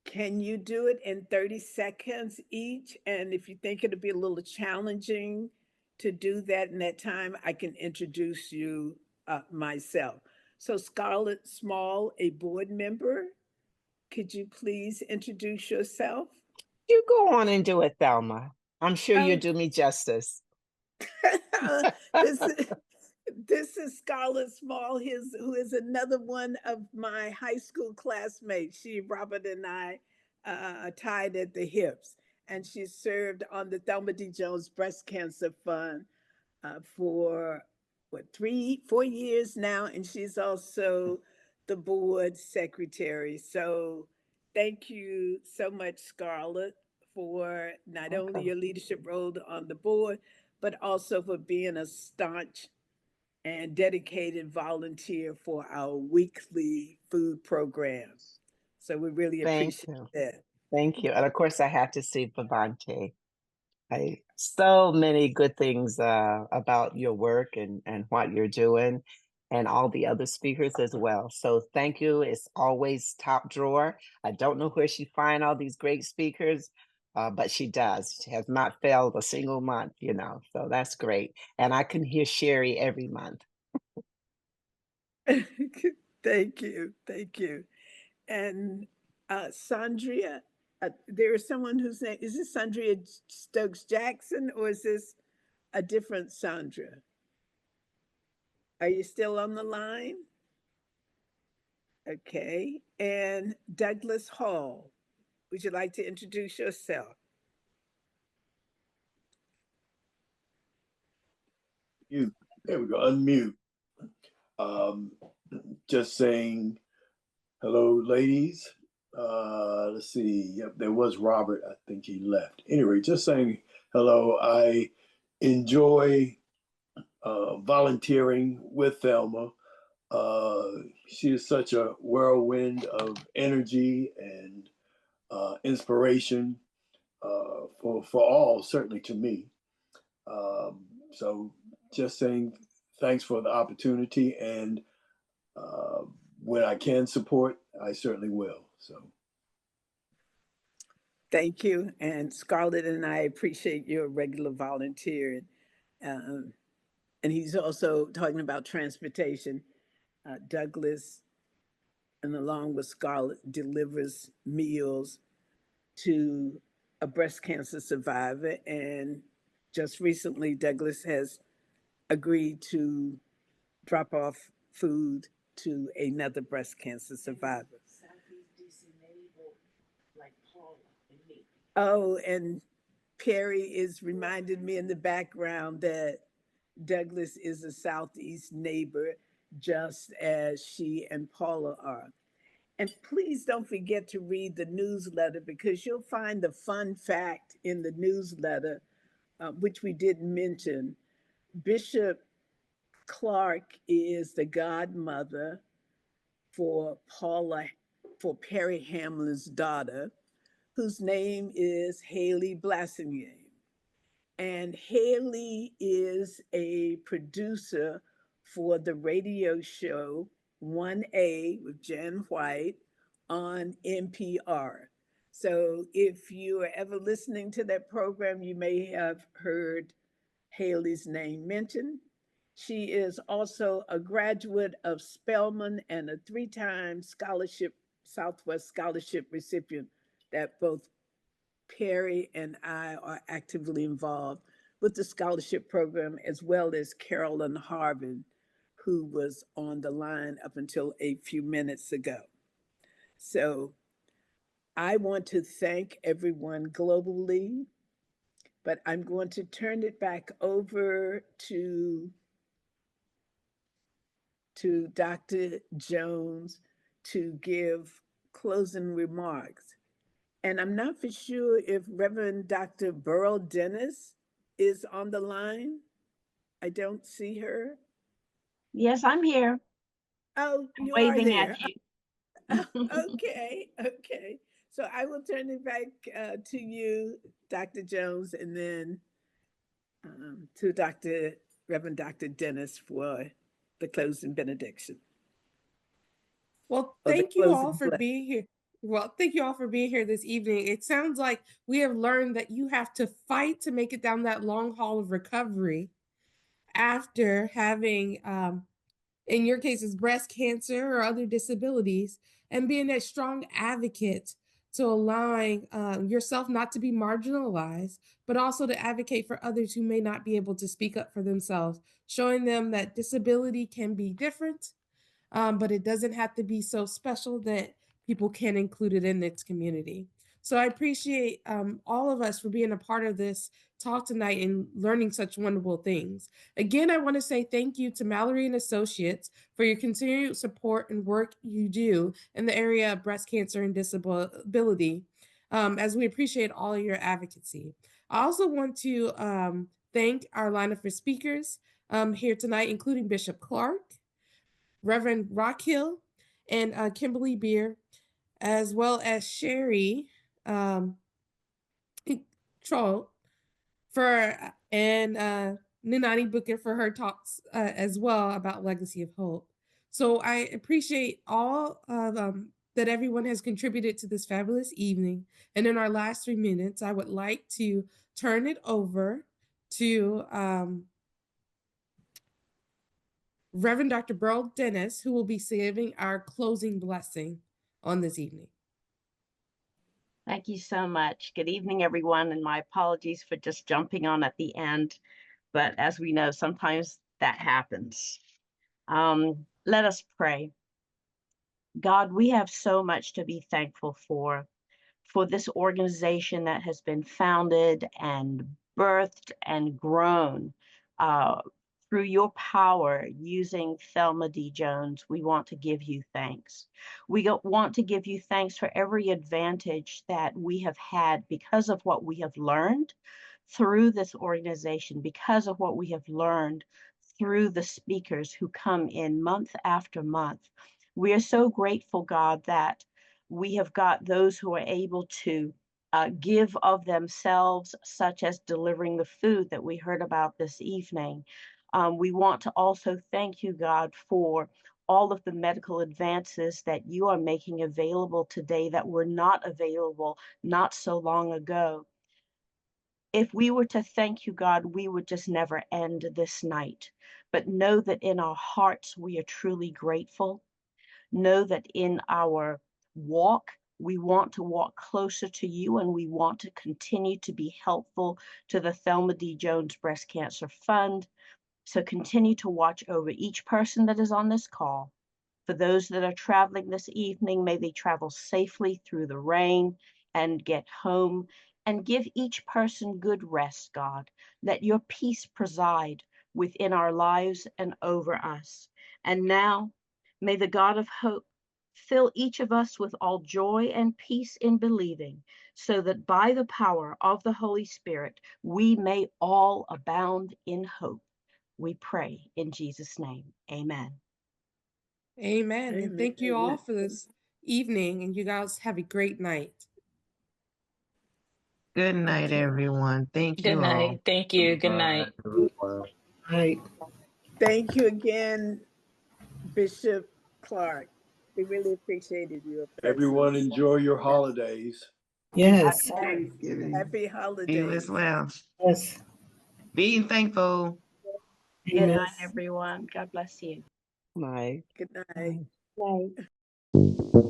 Can you do it in 30 seconds each? And if you think it'll be a little challenging to do that in that time, I can introduce you myself. So Scarlett Small, a board member, could you please introduce yourself? You go on and do it, Thelma. I'm sure you'll do me justice. This is Scarlett Small, who is another one of my high school classmates. Robert and I are tied at the hips, and she served on the Thelma D. Jones Breast Cancer Fund for 4 years now, and she's also the board secretary. So thank you so much, Scarlett, for not only your leadership role on the board, but also for being a staunch and dedicated volunteer for our weekly food program. So we really appreciate that. Thank you. And of course, I have to see Vovanti. So many good things about your work and what you're doing, and all the other speakers as well. So thank you. It's always top drawer. I don't know where she finds all these great speakers, but she does. She has not failed a single month, so that's great. And I can hear Sherry every month. Thank you. Thank you. And Sandria, there is someone whose name, is this Sandria Stokes Jackson, or is this a different Sandra? Are you still on the line? Okay. And Douglas Hall, would you like to introduce yourself? There we go, unmute. Just saying hello, ladies. Let's see. Yep, there was Robert. I think he left. Anyway, just saying hello. I enjoy volunteering with Thelma. She is such a whirlwind of energy and inspiration for all, certainly to me. So just saying thanks for the opportunity, and when I can support, I certainly will. So thank you. And Scarlett and I appreciate your regular volunteer. And he's also talking about transportation. Douglas, and along with Scarlett, delivers meals to a breast cancer survivor. And just recently, Douglas has agreed to drop off food to another breast cancer survivor. Oh, and Perry is reminded me in the background that Douglas is a Southeast neighbor, just as she and Paula are. And please don't forget to read the newsletter, because you'll find the fun fact in the newsletter, which we didn't mention. Bishop Clark is the godmother for Perry Hamlin's daughter, whose name is Haley Blassinier. And Haley is a producer for the radio show 1A with Jen White on NPR. So if you are ever listening to that program, you may have heard Haley's name mentioned. She is also a graduate of Spelman and a 3-time Southwest Scholarship recipient that both Perry and I are actively involved with the scholarship program, as well as Carolyn Harvin, who was on the line up until a few minutes ago. So I want to thank everyone globally, but I'm going to turn it back over to Dr. Jones to give closing remarks. And I'm not for sure if Reverend Dr. Burl Dennis is on the line. I don't see her. Yes, I'm here. Oh, you are Waving there. at you. Okay, okay. So I will turn it back to you, Dr. Jones, and then to Reverend Dr. Dennis for the closing benediction. Well, thank you all for being here. Well, thank you all for being here this evening. It sounds like we have learned that you have to fight to make it down that long haul of recovery after having, in your cases, breast cancer or other disabilities, and being a strong advocate to allowing yourself not to be marginalized, but also to advocate for others who may not be able to speak up for themselves, showing them that disability can be different, but it doesn't have to be so special that people can include it in its community. So I appreciate all of us for being a part of this talk tonight and learning such wonderful things. Again, I want to say thank you to Mallory Associates for your continued support and work you do in the area of breast cancer and disability, as we appreciate all of your advocacy. I also want to thank our lineup for speakers here tonight, including Bishop Clark, Reverend Rockhill, and Kimberly Beer, as well as Sherry Troll and Nunani Booker for her talks as well about Legacy of Hope. So I appreciate all of that everyone has contributed to this fabulous evening. And in our last 3 minutes, I would like to turn it over to Reverend Dr. Burl Dennis, who will be giving our closing blessing on this evening. Thank you so much. Good evening, everyone, and my apologies for just jumping on at the end. But as we know, sometimes that happens. Let us pray. God, we have so much to be thankful for this organization that has been founded and birthed and grown through your power using Thelma D. Jones. We want to give you thanks. We want to give you thanks for every advantage that we have had because of what we have learned through this organization, because of what we have learned through the speakers who come in month after month. We are so grateful, God, that we have got those who are able to give of themselves, such as delivering the food that we heard about this evening. We want to also thank you, God, for all of the medical advances that you are making available today that were not available not so long ago. If we were to thank you, God, we would just never end this night. But know that in our hearts, we are truly grateful. Know that in our walk, we want to walk closer to you, and we want to continue to be helpful to the Thelma D. Jones Breast Cancer Fund. So continue to watch over each person that is on this call. For those that are traveling this evening, may they travel safely through the rain and get home and give each person good rest, God. Let your peace preside within our lives and over us. And now, may the God of hope fill each of us with all joy and peace in believing, so that by the power of the Holy Spirit, we may all abound in hope. We pray in Jesus' name. Amen. Amen. And thank you all Amen. for this evening, and you guys have a great night. Good night, everyone. Thank Good you all. night. Thank you. Good night. Right. Thank you again, Bishop Clark. We really appreciated your Everyone presence. enjoy your holidays. Yes. Happy Thanksgiving. Happy You holidays. as well. Yes. Being thankful. Good Amen. night, everyone. God bless you. Night. Good night. Right.